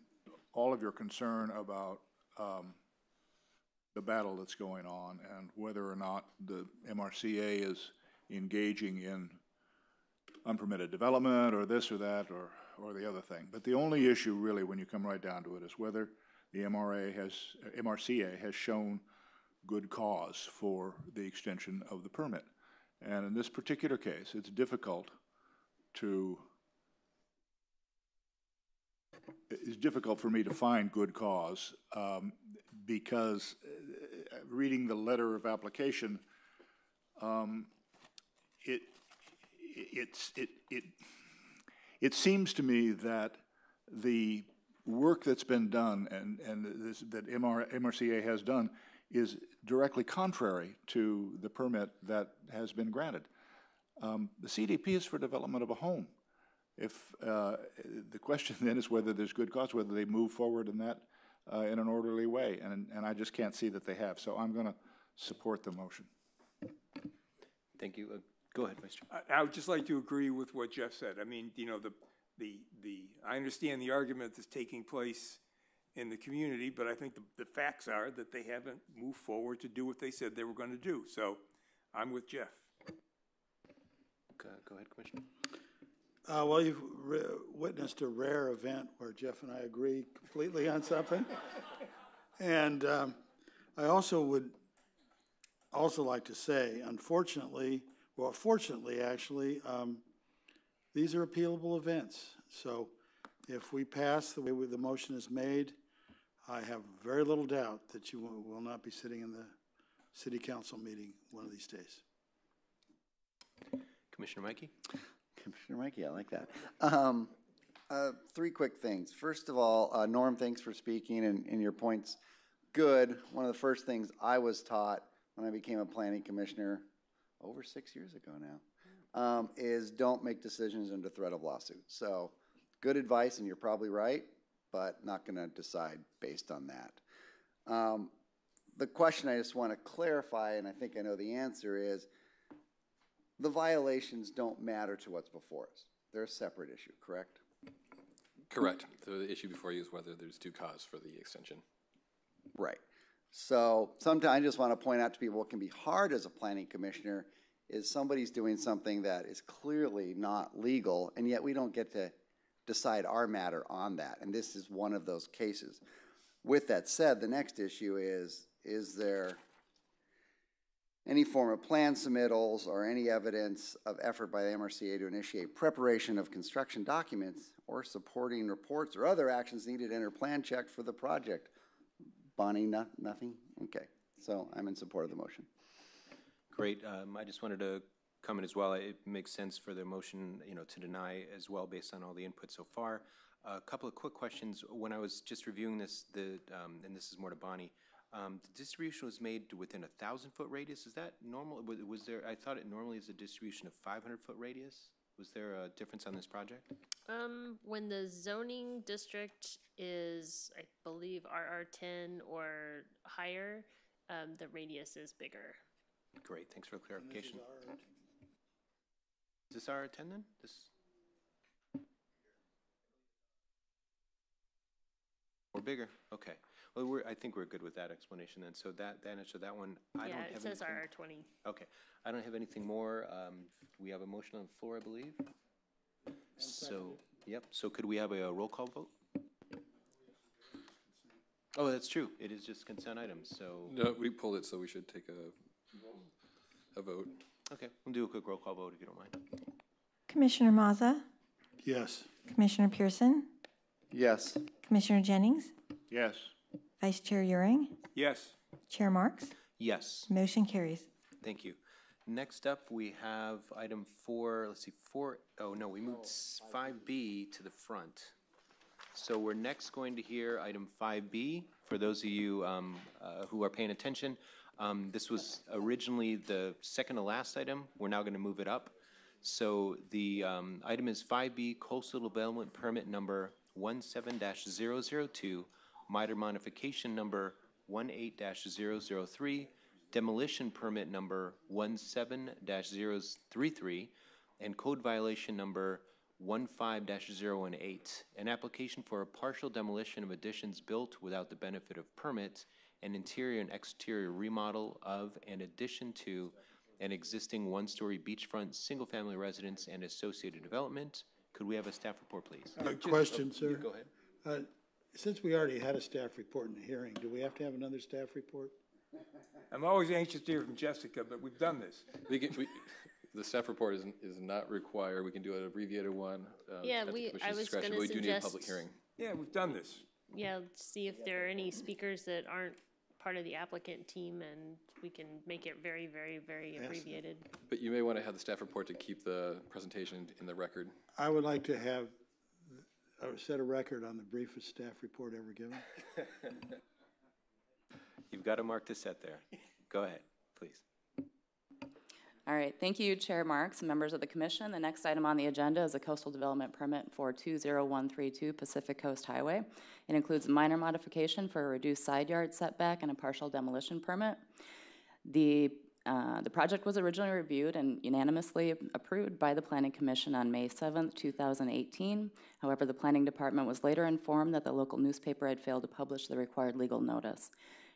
all of your concern about the battle that's going on and whether or not the MRCA is engaging in unpermitted development or this or that or the other thing. But the only issue really, when you come right down to it, is whether the MRCA has shown good cause for the extension of the permit. And in this particular case, it's difficult for me to find good cause because reading the letter of application, it seems to me that the work that's been done and that MRCA has done is directly contrary to the permit that has been granted. The CDP is for development of a home. If the question then is whether there's good cause, whether they move forward in that in an orderly way, and I just can't see that they have. So I'm going to support the motion. Thank you. Go ahead, Mr. I would just like to agree with what Jeff said. I mean, you know, I understand the argument that's taking place in the community, but I think the facts are that they haven't moved forward to do what they said they were going to do. So I'm with Jeff. Go ahead, Commissioner. Well, you've witnessed a rare event where Jeff and I agree completely on something. And I also would like to say, unfortunately, well, fortunately, actually, these are appealable events. So if we pass the way the motion is made, I have very little doubt that you will not be sitting in the city council meeting one of these days. Commissioner Mikey? Commissioner Mikey, I like that. Three quick things. First of all, Norm, thanks for speaking and your point's good. One of the first things I was taught when I became a planning commissioner over 6 years ago now is don't make decisions under threat of lawsuit. So good advice, and you're probably right, but not going to decide based on that. The question I just want to clarify, and I think I know the answer, is the violations don't matter to what's before us. They're a separate issue, correct? Correct. The issue before you is whether there's due cause for the extension. Right. So sometimes I just want to point out to people what can be hard as a planning commissioner is somebody's doing something that is clearly not legal, and yet we don't get to decide our matter on that, and this is one of those cases. With that said, the next issue is there any form of plan submittals or any evidence of effort by the MRCA to initiate preparation of construction documents or supporting reports or other actions needed in or plan checked for the project? Bonnie, nothing? Okay, so I'm in support of the motion. Great. I just wanted to comment as well. It makes sense for the motion, to deny as well based on all the input so far. A couple of quick questions. When I was just reviewing this, and this is more to Bonnie, the distribution was made within a 1,000-foot radius. Is that normal? Was there? I thought it normally is a distribution of 500-foot radius. Was there a difference on this project? When the zoning district is, I believe, RR10 or higher, the radius is bigger. Great, thanks for the clarification. Is this RR10 then? This? Or bigger? Okay. Well, I think we're good with that explanation then. So that answered that one. I don't have it says anything. RR20. Okay. I don't have anything more. We have a motion on the floor, I believe. So, yep. So could we have a roll call vote? Oh, that's true. It is just consent items. So No, we pulled it, so we should take a vote. okay, we'll do a quick roll call vote if you don't mind. Commissioner Mazza, Yes. Commissioner Pearson, Yes. Commissioner Jennings, Yes. Vice Chair Euring, Yes. Chair Marks. Yes. Motion carries. Thank you. Next up, we have item 4. Let's see, 4. Oh no, we moved 5B to the front. So we're next going to hear item 5B. For those of you who are paying attention, this was originally the second to last item. We're now going to move it up. So the item is 5B, Coastal Development Permit number 17-002, minor modification number 18-003, demolition permit number 17-033, and code violation number 15-018, an application for a partial demolition of additions built without the benefit of permit, an interior and exterior remodel of and addition to an existing one-story beachfront single-family residence and associated development. Could we have a staff report, please? Question, sir. Go ahead. Since we already had a staff report in the hearing, do we have to have another staff report? I'm always anxious to hear from Jessica, but we've done this. The staff report is not required. We can do an abbreviated one. Yeah, at the I commission's was discretion, gonna but we do need a public suggest- hearing. Yeah, we've done this. Yeah, see if there are any speakers that aren't part of the applicant team, and we can make it very, very, very abbreviated. But you may want to have the staff report to keep the presentation in the record. I would like to have set a record on the briefest staff report ever given. You've got a mark to set there. Go ahead, please. All right, thank you, Chair Marks and members of the commission. The next item on the agenda is a coastal development permit for 20132 Pacific Coast Highway. It includes a minor modification for a reduced side yard setback and a partial demolition permit. The project was originally reviewed and unanimously approved by the Planning Commission on May 7th, 2018. However, the Planning Department was later informed that the local newspaper had failed to publish the required legal notice.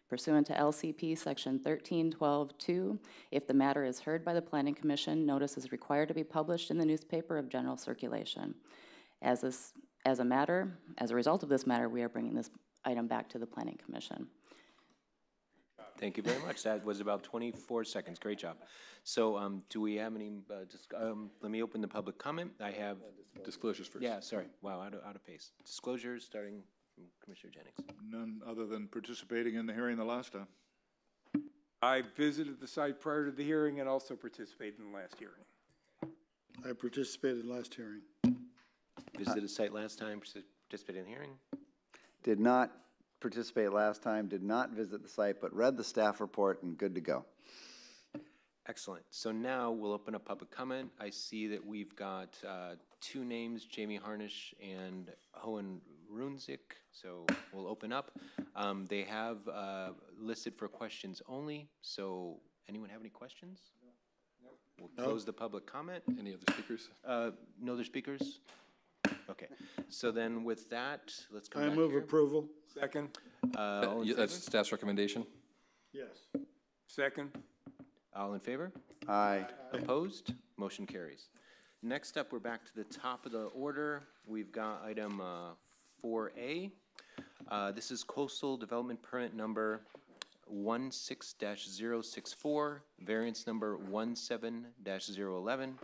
Pursuant to LCP Section 1312-2, if the matter is heard by the Planning Commission, notice is required to be published in the newspaper of general circulation. As a result of this matter, we are bringing this item back to the Planning Commission. Thank you very much. That was about 24 seconds. Great job. So do we have any, let me open the public comment. I have disclosures first. Yeah, sorry. Wow, out of pace. Disclosures starting from Commissioner Jennings. None other than participating in the hearing the last time. I visited the site prior to the hearing and also participated in the last hearing. I participated in the last hearing. Visited the site last time, participated in the hearing? Did not participate last time, did not visit the site, but read the staff report and good to go. Excellent. So now we'll open up public comment. I see that we've got two names, Jamie Harnish and Hohen Runzik. So we'll open up. They have listed for questions only. So anyone have any questions? No. We'll close the public comment. Any other speakers? No other speakers? Okay. So then with that, let's come I back move here. approval. Second. All in favor? That's staff's recommendation? Yes. Second. All in favor? Aye. Opposed? Motion carries. Next up, we're back to the top of the order. We've got item 4A. This is Coastal Development Permit number 16-064, variance number 17-011,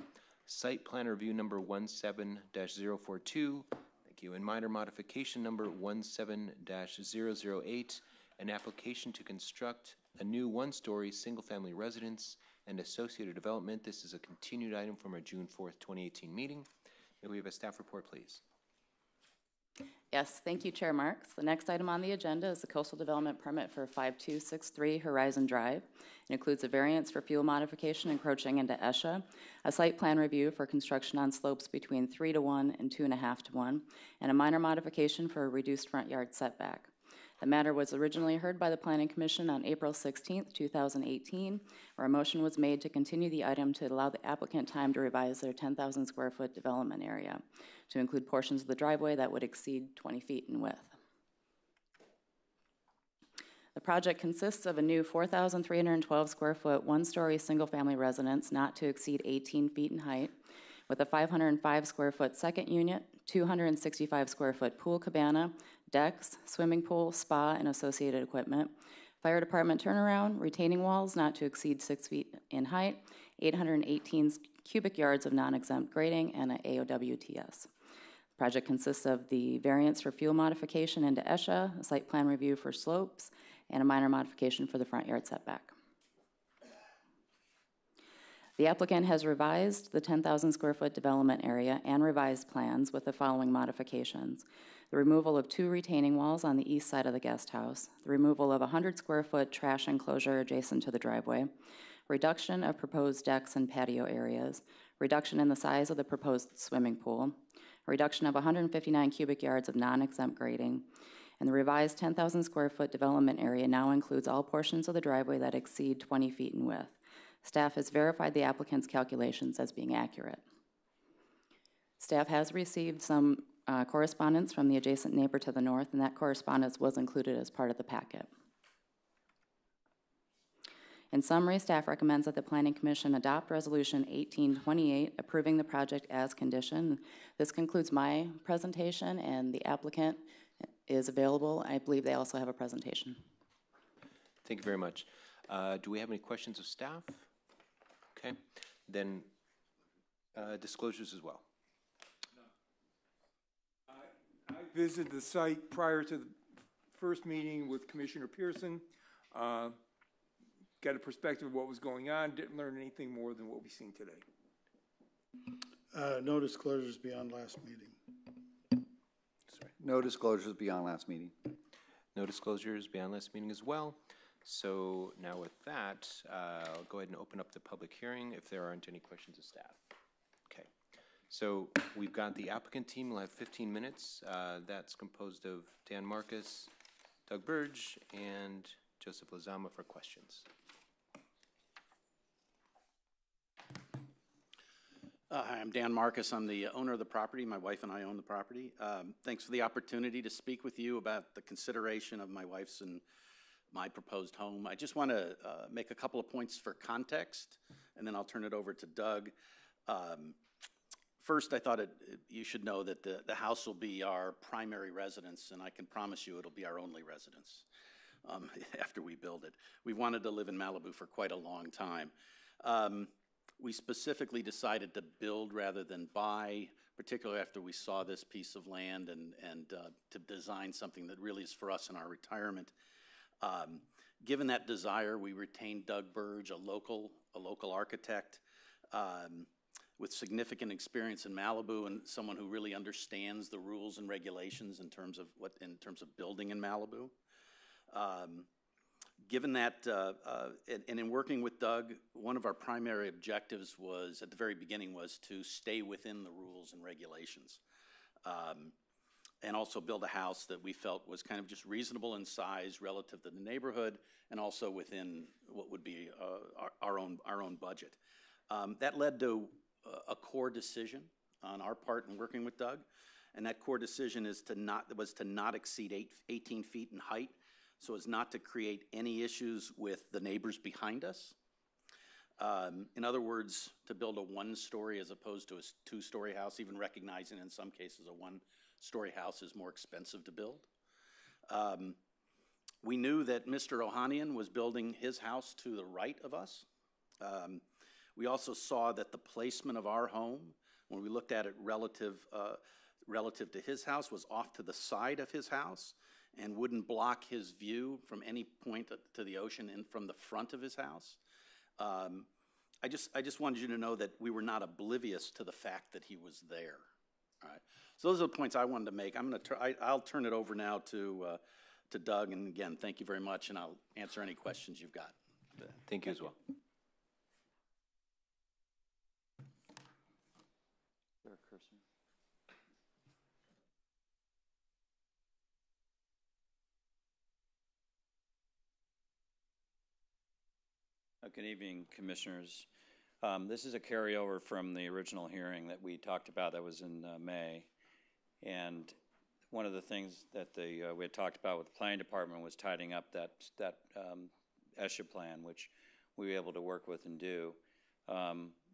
site plan review number 17-042, thank you, and minor modification number 17-008, an application to construct a new one-story single-family residence and associated development. This is a continued item from our June 4th, 2018 meeting. May we have a staff report, please? Yes, thank you, Chair Marks. The next item on the agenda is the coastal development permit for 5263 Horizon Drive. It includes a variance for fuel modification encroaching into ESHA, a site plan review for construction on slopes between 3:1 and 2.5:1, and a minor modification for a reduced front yard setback. The matter was originally heard by the Planning Commission on April 16th, 2018, where a motion was made to continue the item to allow the applicant time to revise their 10,000 square foot development area to include portions of the driveway that would exceed 20 feet in width. The project consists of a new 4,312 square foot, one-story single-family residence not to exceed 18 feet in height, with a 505 square foot second unit, 265 square foot pool cabana, decks, swimming pool, spa, and associated equipment, fire department turnaround, retaining walls not to exceed 6 feet in height, 818 cubic yards of non-exempt grading, and an AOWTS. The project consists of the variance for fuel modification into ESHA, a site plan review for slopes, and a minor modification for the front yard setback. The applicant has revised the 10,000 square foot development area and revised plans with the following modifications: the removal of 2 retaining walls on the east side of the guest house, the removal of a 100 square foot trash enclosure adjacent to the driveway, reduction of proposed decks and patio areas, reduction in the size of the proposed swimming pool, reduction of 159 cubic yards of non-exempt grading, and the revised 10,000 square foot development area now includes all portions of the driveway that exceed 20 feet in width. Staff has verified the applicant's calculations as being accurate. Staff has received some correspondence from the adjacent neighbor to the north, and that correspondence was included as part of the packet. In summary, staff recommends that the Planning Commission adopt Resolution 1828 approving the project as conditioned. This concludes my presentation, and the applicant is available. I believe they also have a presentation. Thank you very much. Do we have any questions of staff? Okay, then disclosures as well. I visited the site prior to the first meeting with Commissioner Pearson. Got a perspective of what was going on. Didn't learn anything more than what we've seen today. No disclosures beyond last meeting. Sorry. No disclosures beyond last meeting. No disclosures beyond last meeting as well. So now with that, I'll go ahead and open up the public hearing if there aren't any questions of staff. Okay, so we've got the applicant team. We'll have 15 minutes. That's composed of Dan Marcus, Doug Burge, and Joseph Lozama for questions. Hi, I'm Dan Marcus. I'm the owner of the property. My wife and I own the property. Thanks for the opportunity to speak with you about the consideration of my wife's and my proposed home. I just want to make a couple of points for context, and then I'll turn it over to Doug. First, I thought you should know that the house will be our primary residence, and I can promise you it'll be our only residence after we build it. We've wanted to live in Malibu for quite a long time. We specifically decided to build rather than buy, particularly after we saw this piece of land and to design something that really is for us in our retirement. Given that desire, we retained Doug Burge, a local architect with significant experience in Malibu and someone who really understands the rules and regulations in terms of building in Malibu. Given that, and in working with Doug, one of our primary objectives was, at the very beginning, was to stay within the rules and regulations. And also build a house that we felt was kind of just reasonable in size relative to the neighborhood, and also within what would be our own budget. That led to a core decision on our part in working with Doug, and that core decision was to not exceed 18 feet in height, so as not to create any issues with the neighbors behind us. In other words, to build a one-story as opposed to a two-story house, even recognizing in some cases a one-story house is more expensive to build. We knew that Mr. Ohanian was building his house to the right of us. We also saw that the placement of our home, when we looked at it relative to his house, was off to the side of his house and wouldn't block his view from any point to the ocean and from the front of his house. I just wanted you to know that we were not oblivious to the fact that he was there. All right. So those are the points I wanted to make. I'll turn it over now to Doug. And again, thank you very much, and I'll answer any questions you've got. Thank you as well. Good evening, Commissioners. This is a carryover from the original hearing that we talked about that was in May. And one of the things that we had talked about with the Planning Department was tidying up that ESHA plan, which we were able to work with and do.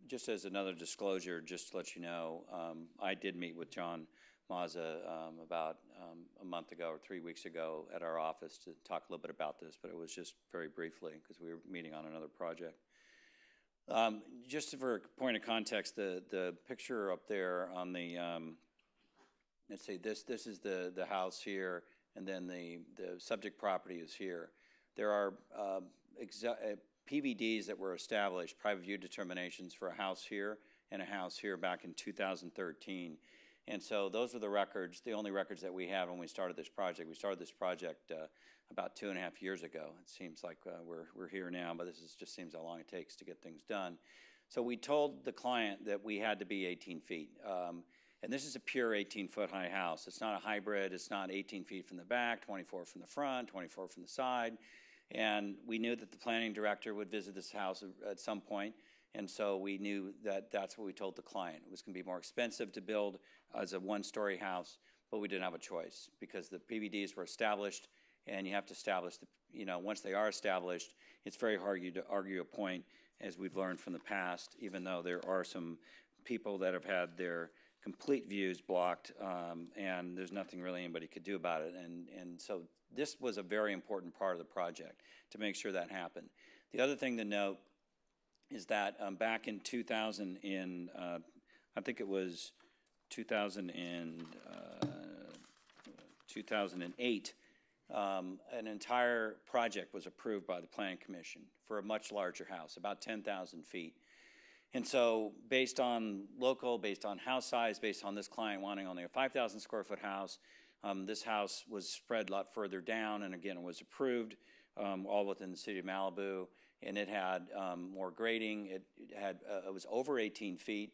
Just as another disclosure, just to let you know, I did meet with John Mazza about a month ago or 3 weeks ago at our office to talk a little bit about this, but it was just very briefly because we were meeting on another project. Just for a point of context, the picture up there on the, let's see, this is the house here, and then the subject property is here. There are PVDs that were established, private view determinations, for a house here and a house here back in 2013. And so those are the records, the only records that we have when we started this project. We started this project about 2.5 years ago. It seems like we're here now, but just seems how long it takes to get things done. So we told the client that we had to be 18 feet. And this is a pure 18-foot high house. It's not a hybrid. It's not 18 feet from the back, 24 from the front, 24 from the side. And we knew that the planning director would visit this house at some point. And so we knew that that's what we told the client. It was going to be more expensive to build as a one-story house, but we didn't have a choice because the PVDs were established, and you have to establish, once they are established, it's very hard to argue a point, as we've learned from the past, even though there are some people that have had their complete views blocked, and there's nothing really anybody could do about it. And so this was a very important part of the project to make sure that happened. The other thing to note is that back in I think it was 2008, an entire project was approved by the Planning Commission for a much larger house, about 10,000 feet. And so based on house size, based on this client wanting only a 5,000 square foot house, this house was spread a lot further down, and again, it was approved all within the city of Malibu. And it had more grading. It was over 18 feet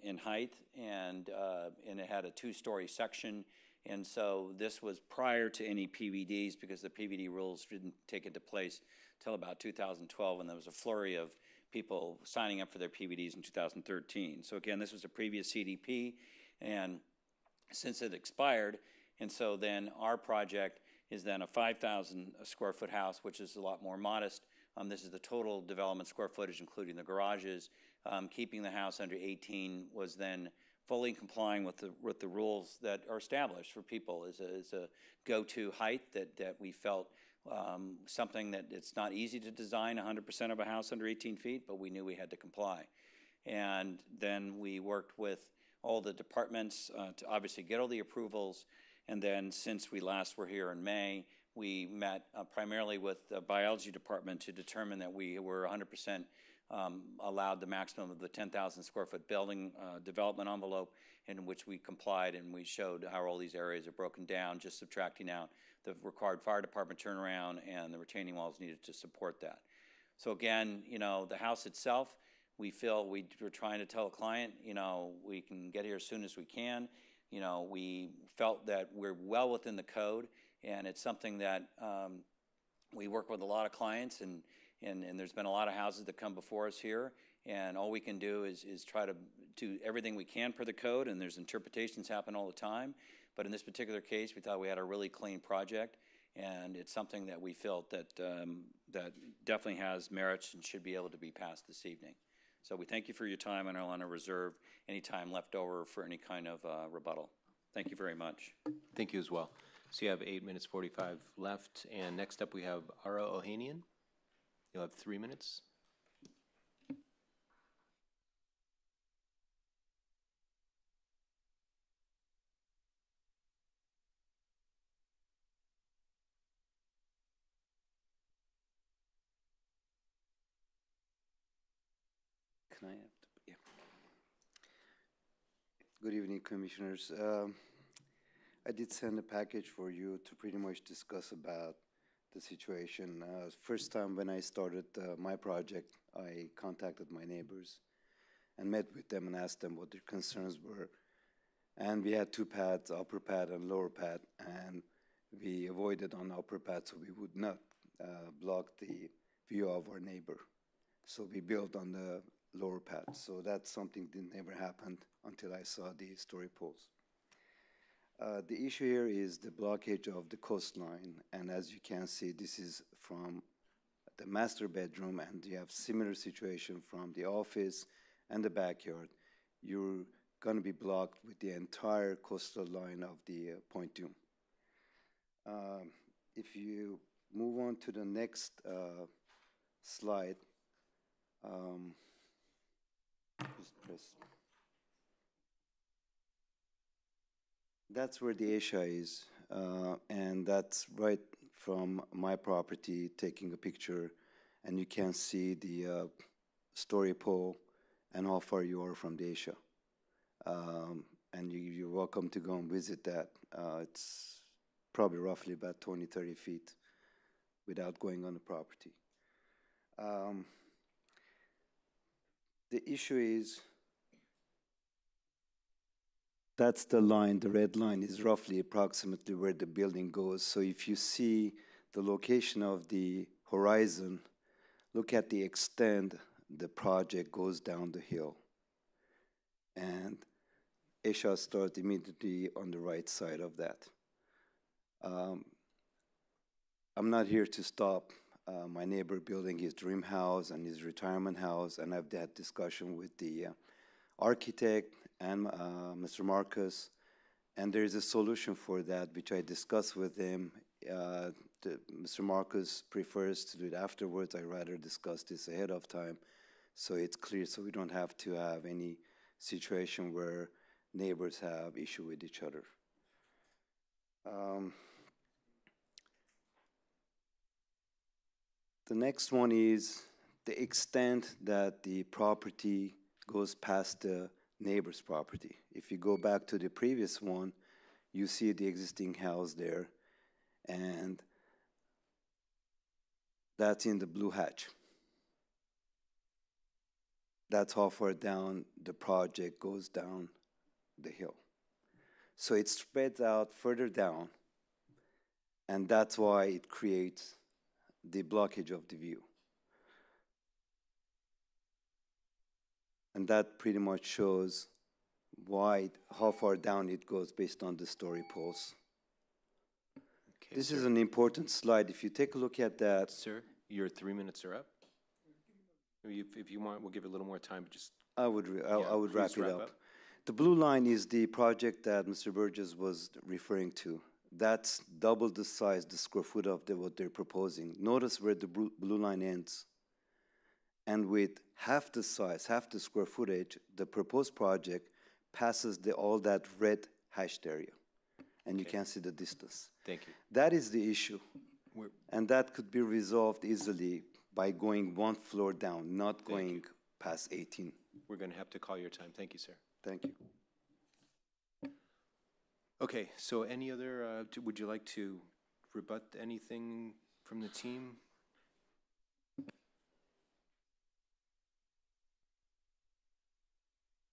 in height, and it had a 2-story section. And so this was prior to any PVDs because the PVD rules didn't take into place till about 2012, and there was a flurry of people signing up for their PVDs in 2013. So again, this was a previous CDP, and since it expired, and so then our project is then a 5,000 square foot house, which is a lot more modest. This is the total development square footage, including the garages. Keeping the house under 18 was then fully complying with the rules that are established for people as a go-to height that we felt something that it's not easy to design 100% of a house under 18 feet, but we knew we had to comply. And then we worked with all the departments to obviously get all the approvals. And then since we last were here in May, we met primarily with the biology department to determine that we were 100% allowed the maximum of the 10,000 square foot building development envelope, in which we complied, and we showed how all these areas are broken down, just subtracting out the required fire department turnaround and the retaining walls needed to support that. So again, the house itself, we feel we're trying to tell a client, we can get here as soon as we can. We felt that we're well within the code. And it's something that we work with a lot of clients, and there's been a lot of houses that come before us here, and all we can do is try to do everything we can per the code, and there's interpretations happen all the time. But in this particular case, we thought we had a really clean project, And it's something that we felt that, that definitely has merits and should be able to be passed this evening. So we thank you for your time, and I'll want to reserve any time left over for any kind of rebuttal. Thank you very much. Thank you as well. So you have 8 minutes 45 left, and next up we have Ara Ohanian. You'll have 3 minutes. Can I have, yeah. Good evening, Commissioners. I did send a package for you to pretty much discuss about the situation. First time when I started my project, I contacted my neighbors and met with them and asked them what their concerns were. And we had two pads, upper pad and lower pad, and we avoided on the upper pad so we would not block the view of our neighbor. So we built on the lower pad. So that's something that never happened until I saw the story poles. The issue here is the blockage of the coastline, and as you can see, this is from the master bedroom, and you have similar situation from the office and the backyard. You're going to be blocked with the entire coastal line of the Point Dume. If you move on to the next slide, just press. That's where the Asia is, and that's right from my property, taking a picture, and you can see the story pole and how far you are from the Asia. And you're welcome to go and visit that. It's probably roughly about 20, 30 feet without going on the property. The issue is, that's the line, the red line is roughly approximately where the building goes. So if you see the location of the horizon, look at the extent the project goes down the hill. And Asia starts immediately on the right side of that. I'm not here to stop my neighbor building his dream house and his retirement house, and I've had discussion with the architect and Mr. Marcus, and there is a solution for that, which I discussed with him. Mr. Marcus prefers to do it afterwards. I rather discuss this ahead of time, so it's clear, so we don't have to have any situation where neighbors have issue with each other. The next one is the extent that the property goes past the neighbor's property. If you go back to the previous one, you see the existing house there, and that's in the blue hatch. That's how far down the project goes down the hill. So it spreads out further down, and that's why it creates the blockage of the view. And that pretty much shows how far down it goes based on the story poles. Okay, this sir. is an important slide. If you take a look at that. Sir, your 3 minutes are up. If you want, we'll give it a little more time, but just. I would wrap it up. The blue line is the project that Mr. Burgess was referring to. That's double the size, the square foot of what they're proposing. Notice where the blue line ends. And with half the size, half the square footage, the proposed project passes all that red hashed area. And you can see the distance. Thank you. That is the issue. And that could be resolved easily by going one floor down, not going past 18. We're going to have to call your time. Thank you, sir. Thank you. Okay, so any other, would you like to rebut anything from the team?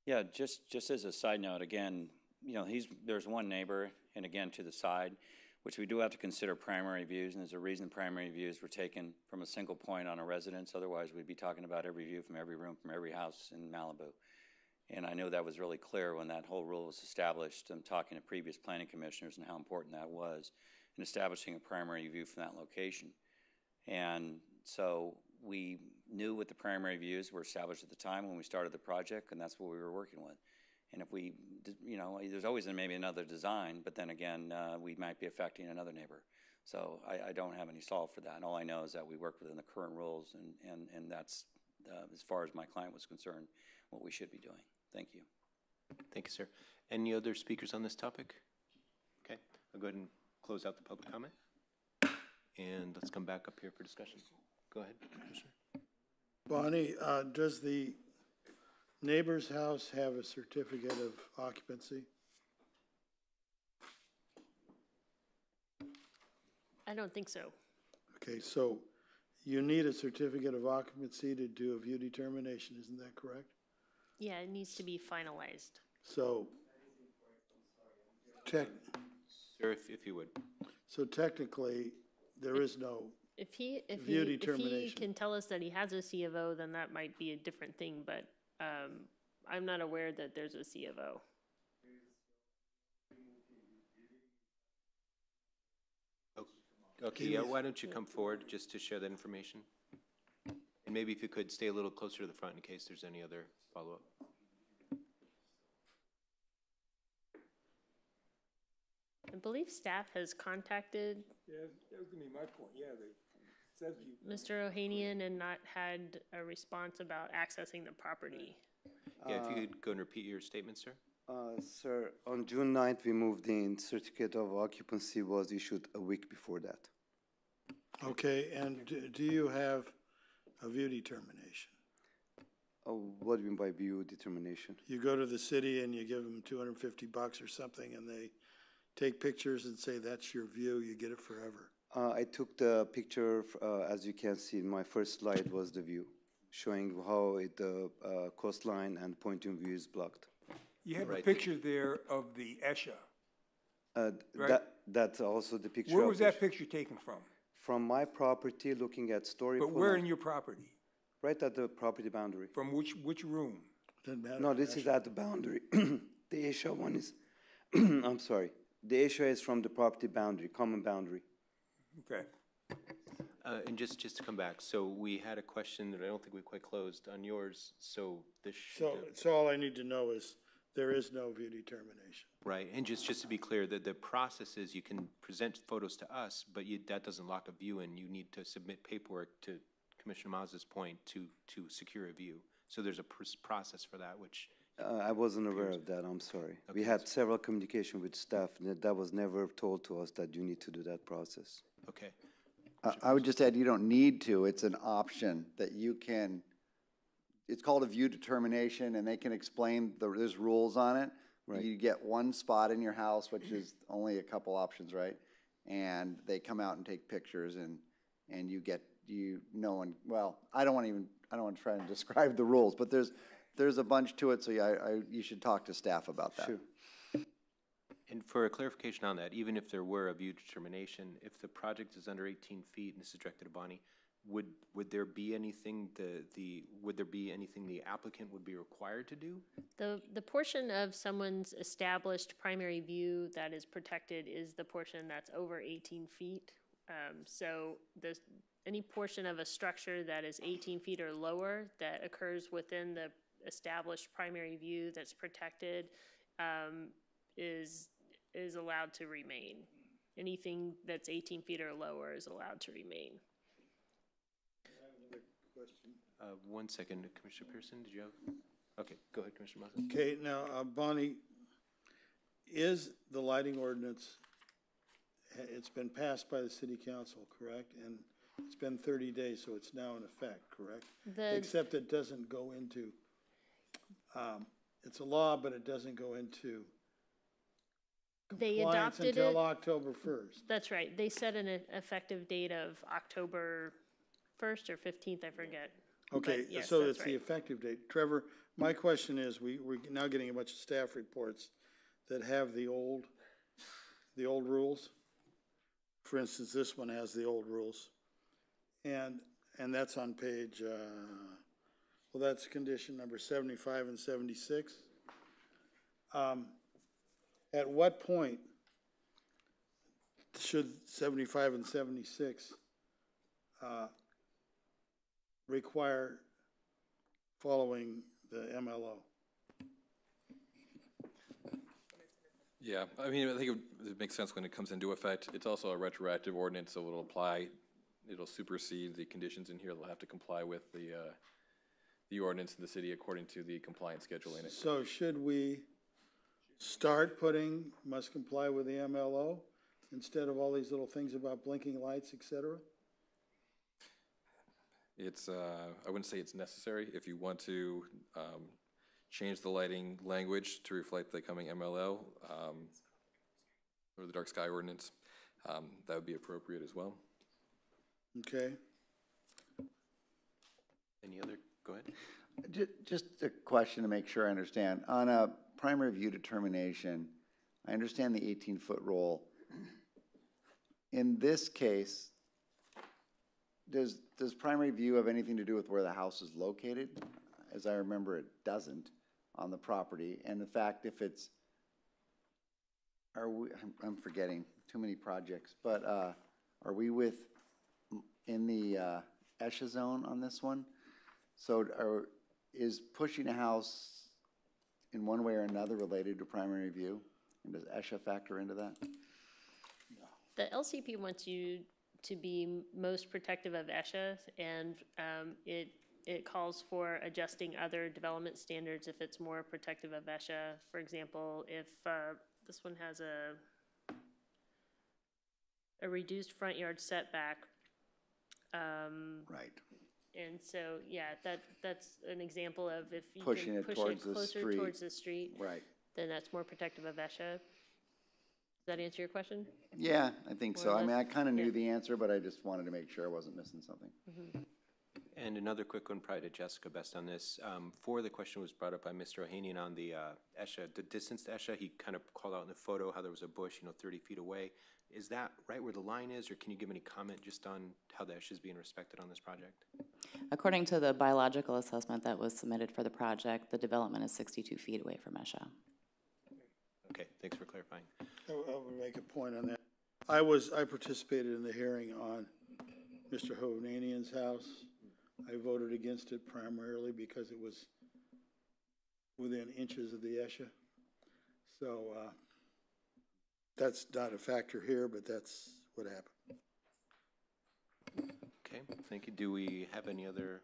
Yeah, just as a side note, again, there's one neighbor, and again, to the side, which we do have to consider primary views, and there's a reason primary views were taken from a single point on a residence. Otherwise, we'd be talking about every view from every room, from every house in Malibu. And I know that was really clear when that whole rule was established. I'm talking to previous planning commissioners and how important that was in establishing a primary view from that location. And so we knew what the primary views were established at the time when we started the project, and that's what we were working with. And if we, you know, there's always maybe another design, but then again, we might be affecting another neighbor. So I don't have any solve for that. And all I know is that we work within the current rules, and that's, as far as my client was concerned, what we should be doing. Thank you. Thank you, sir. Any other speakers on this topic? Okay, I'll go ahead and close out the public comment. And let's come back up here for discussion. Go ahead, Commissioner. Bonnie, does the neighbor's house have a certificate of occupancy? I don't think so. Okay, so you need a certificate of occupancy to do a view determination, isn't that correct? Yeah, it needs to be finalized. So, Sir, if you would. So technically, there is no If he view determination. can tell us that he has a C of O, then that might be a different thing, but I'm not aware that there's a C of O. Okay, yeah, why don't you come forward just to share that information? And maybe if you could stay a little closer to the front in case there's any other follow-up. I believe staff has contacted Yeah, that was gonna be my point, yeah, they, says you. Mr. Ohanian and not had a response about accessing the property. Yeah, if you could go and repeat your statement, sir. Sir, on June 9th, we moved in. Certificate of occupancy was issued a week before that. Okay, and do you have a view determination? What do you mean by view determination? You go to the city and you give them $250 or something, and they take pictures and say, that's your view, you get it forever. I took the picture, as you can see, my first slide was the view, showing how the coastline and point-in view is blocked. You have a picture there of the ESHA. Right? That's also the picture. Where was that picture taken from? From my property, looking at Story But Pond. where in your property? Right at the property boundary. From which room? Doesn't matter. No, this is at the boundary. The ESHA one is, I'm sorry. The ESHA is from the property boundary, common boundary. Okay. And just to come back, so we had a question that I don't think we quite closed on yours, so this should... So all I need to know is there is no view determination. Right, and just to be clear, the process is you can present photos to us, but that doesn't lock a view in. You need to submit paperwork to Commissioner Mazza's point to secure a view. So there's a process for that, which... I wasn't aware of that, I'm sorry. Okay. We had several communication with staff, and that was never told to us that you need to do that process. Okay. I would just add, you don't need to, it's an option that you can, it's called a view determination, and they can explain, there's rules on it. Right. You get one spot in your house, which is only a couple options, right? And they come out and take pictures, and you get, well, I don't want to try and describe the rules, but there's a bunch to it, so you should talk to staff about that. Sure. And for a clarification on that, even if there were a view determination, if the project is under 18 feet, and this is directed to Bonnie, would there be anything the applicant would be required to do? The portion of someone's established primary view that is protected is the portion that's over 18 feet. So any portion of a structure that is 18 feet or lower that occurs within the established primary view that's protected is allowed to remain. Anything that's 18 feet or lower is allowed to remain. Question. 1 second, Commissioner Pearson, did you have? Okay, go ahead, Commissioner Mazza. Okay, now, Bonnie, is the lighting ordinance, it's been passed by the city council, correct? And it's been 30 days, so it's now in effect, correct? Except it doesn't go into, it's a law, but it doesn't go into They compliance adopted until it. October 1st. That's right. They set an effective date of October 1st or 15th, I forget. Okay, But yes, so that's it's the right. effective date. Trevor, my question is, we're now getting a bunch of staff reports that have the old rules. For instance, this one has the old rules. And that's on page, Well, that's condition number 75 and 76. At what point should 75 and 76 require following the MLO? Yeah, I mean, I think it makes sense when it comes into effect. It's also a retroactive ordinance, so it'll apply, it'll supersede the conditions in here. They'll have to comply with the ordinance in the city according to the compliance schedule in it. So should we start putting must comply with the MLO instead of all these little things about blinking lights, et cetera? It's, I wouldn't say it's necessary. If you want to change the lighting language to reflect the coming MLO or the dark sky ordinance, that would be appropriate as well. Okay. Any other, go ahead. Just a question to make sure I understand. On a primary view determination, I understand the 18-foot rule. In this case, does primary view have anything to do with where the house is located? As I remember, it doesn't on the property. And in fact, if it's, I'm forgetting too many projects, but are we in the ESHA zone on this one? So is pushing a house in one way or another related to primary view? And does ESHA factor into that? The LCP wants you to be most protective of ESHA, and it calls for adjusting other development standards if it's more protective of ESHA. For example, if this one has a reduced front yard setback. Right. And so, yeah, that's an example of if you Pushing can it push towards it the closer street. towards the street, Right. then that's more protective of ESHA. Does that answer your question? Yeah, I think so. More or I mean, less? I kind of knew Yeah. the answer, but I just wanted to make sure I wasn't missing something. And another quick one, probably to Jessica best on this. For the question was brought up by Mr. Ohanian on the ESHA, the distance to ESHA, he kind of called out in the photo how there was a bush, 30 feet away. Is that right where the line is, or can you give any comment just on how the ESHA is being respected on this project? According to the biological assessment that was submitted for the project, the development is 62 feet away from ESHA. Okay, thanks for clarifying. I would make a point on that. I participated in the hearing on Mr. Hovnanian's house. I voted against it primarily because it was within inches of the ESHA. So that's not a factor here, but that's what happened. Okay, thank you. Do we have any other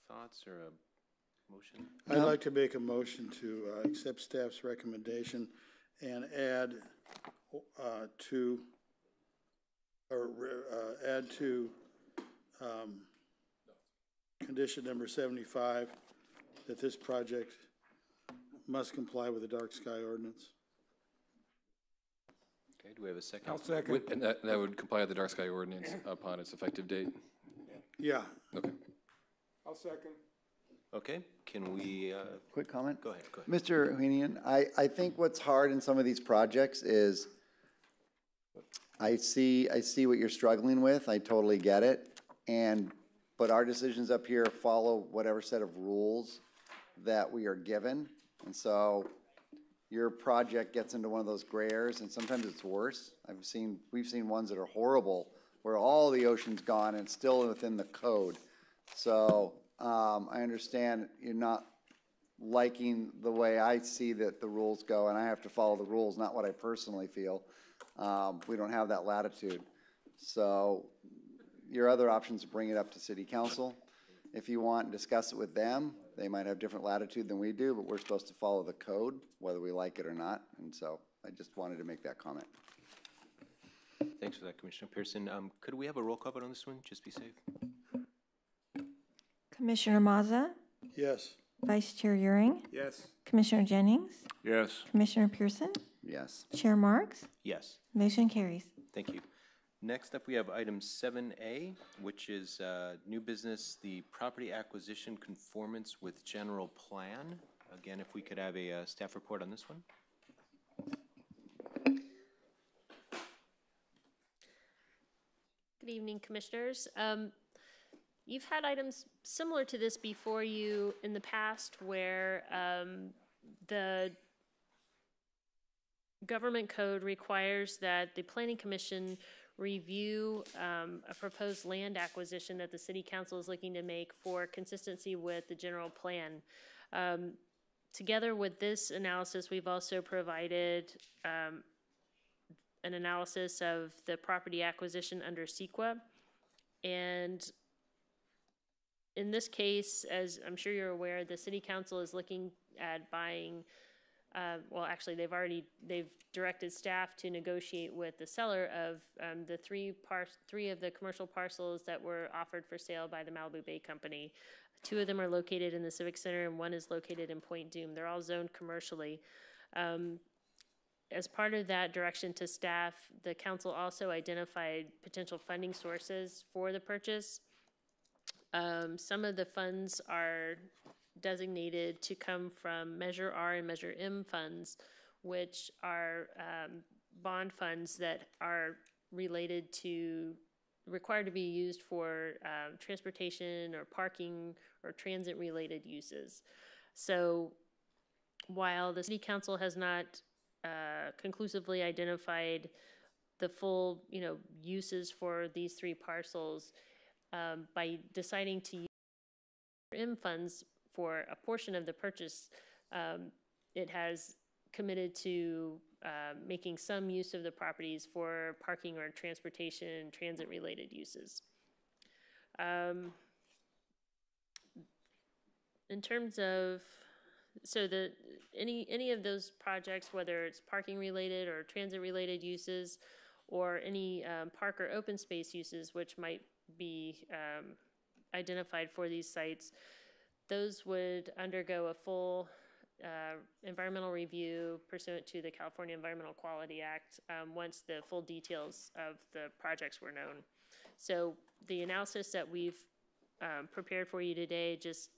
thoughts or a motion? I'd like to make a motion to accept staff's recommendation and add to condition number 75 that this project must comply with the dark sky ordinance. Okay, do we have a second? I'll second. And that would comply with the dark sky ordinance upon its effective date? Yeah. Okay. I'll second. Okay, can we? Quick comment? Go ahead. Mr. Ohanian, I think what's hard in some of these projects is I see what you're struggling with. I totally get it. But our decisions up here follow whatever set of rules that we are given. And so your project gets into one of those gray areas, and sometimes it's worse. We've seen ones that are horrible where all the ocean's gone and it's still within the code. So I understand you're not liking the way I see that the rules go, and I have to follow the rules, not what I personally feel. We don't have that latitude. So your other option is to bring it up to city council. If you want, and discuss it with them. They might have different latitude than we do, but we're supposed to follow the code, whether we like it or not. And so I just wanted to make that comment. Thanks for that, Commissioner Pearson. Could we have a roll call vote on this one? Just be safe. Commissioner Mazza, Yes. Vice Chair Euring, Yes. Commissioner Jennings, Yes. Commissioner Pearson, Yes. Chair Marks, Yes. motion carries. Thank you. Next up, we have item 7A, which is new business, the property acquisition conformance with general plan. Again, if we could have a staff report on this one. Good evening, Commissioners. you've had items similar to this before you in the past where the government code requires that the planning commission review a proposed land acquisition that the city council is looking to make for consistency with the general plan. Together with this analysis, we've also provided an analysis of the property acquisition under CEQA. And in this case, as I'm sure you're aware, the city council is looking at buying, well, actually, they've directed staff to negotiate with the seller of the three of the commercial parcels that were offered for sale by the Malibu Bay Company. 2 of them are located in the Civic Center and 1 is located in Point Dume. They're all zoned commercially. As part of that direction to staff, the council also identified potential funding sources for the purchase. Some of the funds are designated to come from Measure R and Measure M funds, which are bond funds that are required to be used for transportation or parking or transit related uses. So while the city council has not conclusively identified the full, uses for these 3 parcels, by deciding to use M funds for a portion of the purchase, it has committed to making some use of the properties for parking or transportation, transit-related uses. In terms of, so any of those projects, whether it's parking-related or transit-related uses, or any park or open space uses which might be identified for these sites, those would undergo a full environmental review pursuant to the California Environmental Quality Act once the full details of the projects were known. So the analysis that we've prepared for you today just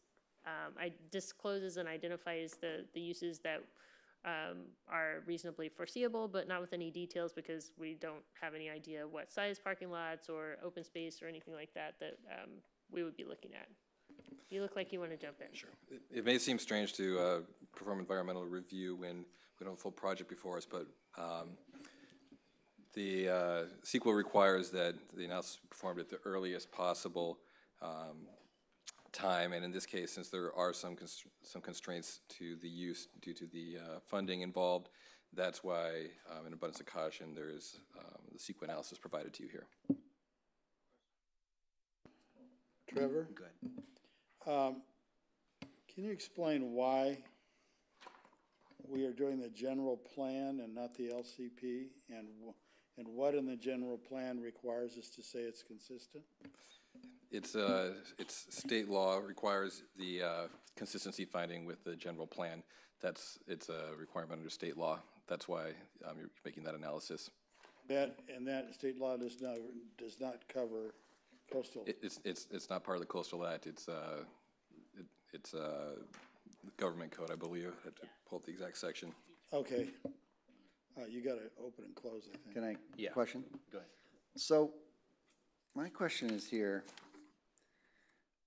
discloses and identifies the uses that are reasonably foreseeable, but not with any details because we don't have any idea what size parking lots or open space or anything like that we would be looking at. You look like you want to jump in. Sure. It may seem strange to perform environmental review when we don't have a full project before us, but the CEQA requires that the analysis be performed at the earliest possible time, and in this case, since there are some constraints to the use due to the funding involved, that's why, in abundance of caution, there is the CEQA analysis provided to you here. Trevor? Go ahead. Can you explain why we are doing the general plan and not the LCP, and what in the general plan requires us to say it's consistent? It's state law requires the consistency finding with the general plan. It's a requirement under state law. That's why you're making that analysis. That state law does not cover coastal. It's not part of the Coastal Act. It's government code, I believe. I have to pull up the exact section. Okay. You got to open and close, I think. Can I, Yeah. question? Go ahead. So, my question is here,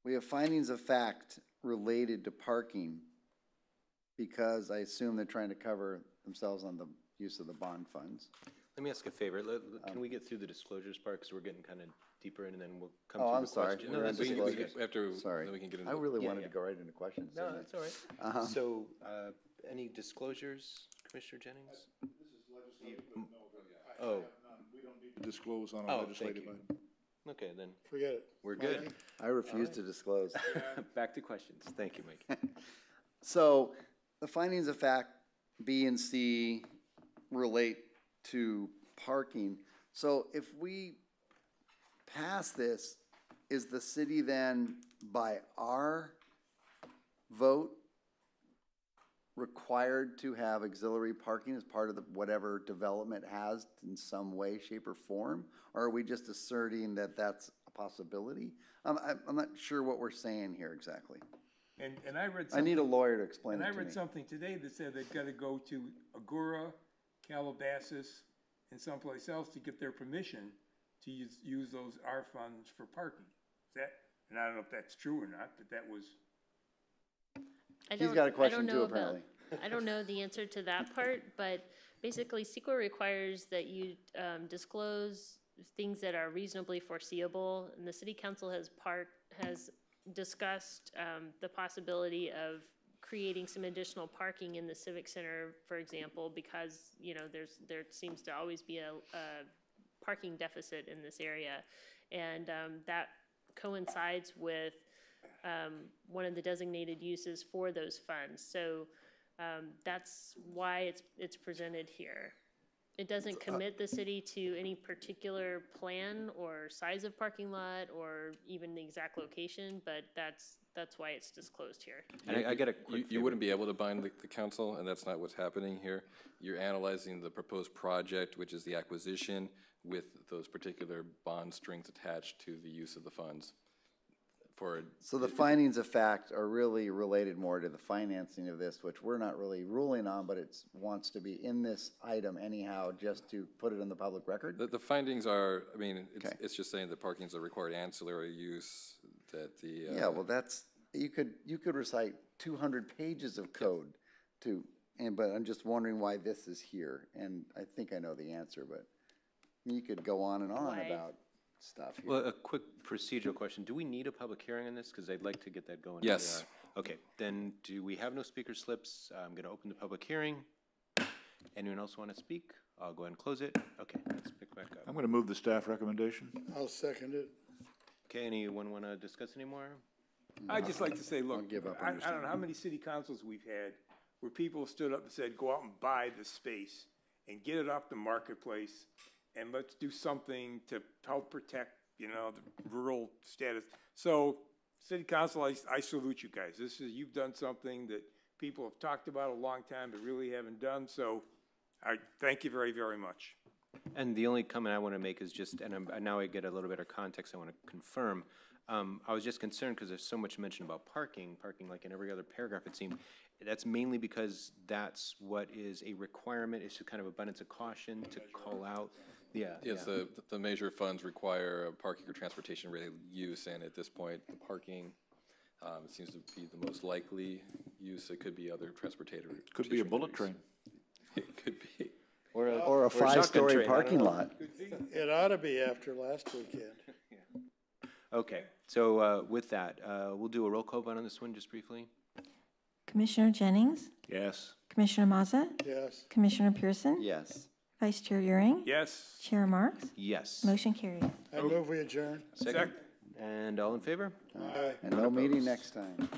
we have findings of fact related to parking because I assume they're trying to cover themselves on the use of the bond funds. Let me ask a favor. Can we get through the disclosures part, because we're getting kind of deeper in, and then we'll come to Oh, the I'm sorry. question. We're No, on that's okay. disclosures. Sorry. Sorry. We can get into I really Yeah, wanted yeah. to go right into questions. No, didn't I? that's all right. So, any disclosures, Commissioner Jennings? Oh. We don't need to disclose on Oh, a thank legislative you. item. Okay, then Forget it. we're good. I refuse to disclose. Back to questions. Thank you, Mike. So, the findings of fact, B and C relate to parking. So if we pass this, is the city then, by our vote, required to have auxiliary parking as part of whatever development has in some way, shape, or form? Or are we just asserting that that's a possibility? I'm not sure what we're saying here exactly. And I read I something. need a lawyer to explain And it I to me. read something today that said they've got to go to Agoura, Calabasas, and someplace else to get their permission to use those R funds for parking. And I don't know if that's true or not, but that was, He's got a question too, apparently. I don't know the answer to that part, but basically CEQA requires that you disclose things that are reasonably foreseeable, and the city council has discussed the possibility of creating some additional parking in the civic center, for example, because, you know, there seems to always be a parking deficit in this area, and that coincides with one of the designated uses for those funds. So that's why it's presented here. It doesn't commit the city to any particular plan or size of parking lot or even the exact location, but that's why it's disclosed here. And I get a quick You wouldn't be able to bind the council, and that's not what's happening here. You're analyzing the proposed project, which is the acquisition, with those particular bond strings attached to the use of the funds. So the findings of fact are really related more to the financing of this, which we're not really ruling on, but it wants to be in this item anyhow, just to put it in the public record? The findings are, I mean, it's just saying that parking is a required ancillary use, that the... Yeah, well, that's, you could recite 200 pages of code but I'm just wondering why this is here, and I think I know the answer, but you could go on and on about stuff here. Well, a quick procedural question. Do we need a public hearing on this? Because I'd like to get that going. Yes. Okay, then do we have no speaker slips? I'm going to open the public hearing. Anyone else want to speak? I'll go ahead and close it. Okay, let's pick back up. I'm going to move the staff recommendation. I'll second it. Okay, anyone want to discuss anymore? I'd just like to say, look, I don't understanding. know how many city councils we've had where people stood up and said, go out and buy the space and get it off the marketplace, and let's do something to help protect, you know, the rural status. So, city council, I salute you guys. You've done something that people have talked about a long time but really haven't done, so I thank you very, very much. And the only comment I want to make is just, and now I get a little bit of context I want to confirm. I was just concerned because there's so much mention about parking like in every other paragraph it seemed. That's mainly because that's what is a requirement. It's just kind of abundance of caution to call out. Yeah. Yes, the major funds require a parking or transportation-related use, and at this point, the parking seems to be the most likely use. It could be other transportation. Could be a bullet train. It could be. Or a 5-story parking lot. It ought to be after last weekend. Okay, so with that, we'll do a roll call vote on this one just briefly. Commissioner Jennings? Yes. Commissioner Mazza? Yes. Commissioner Pearson? Yes. Vice Chair Euring? Yes. Chair Marks? Yes. Motion carried. I move we adjourn. Second. And all in favor? Aye. And no meeting next time.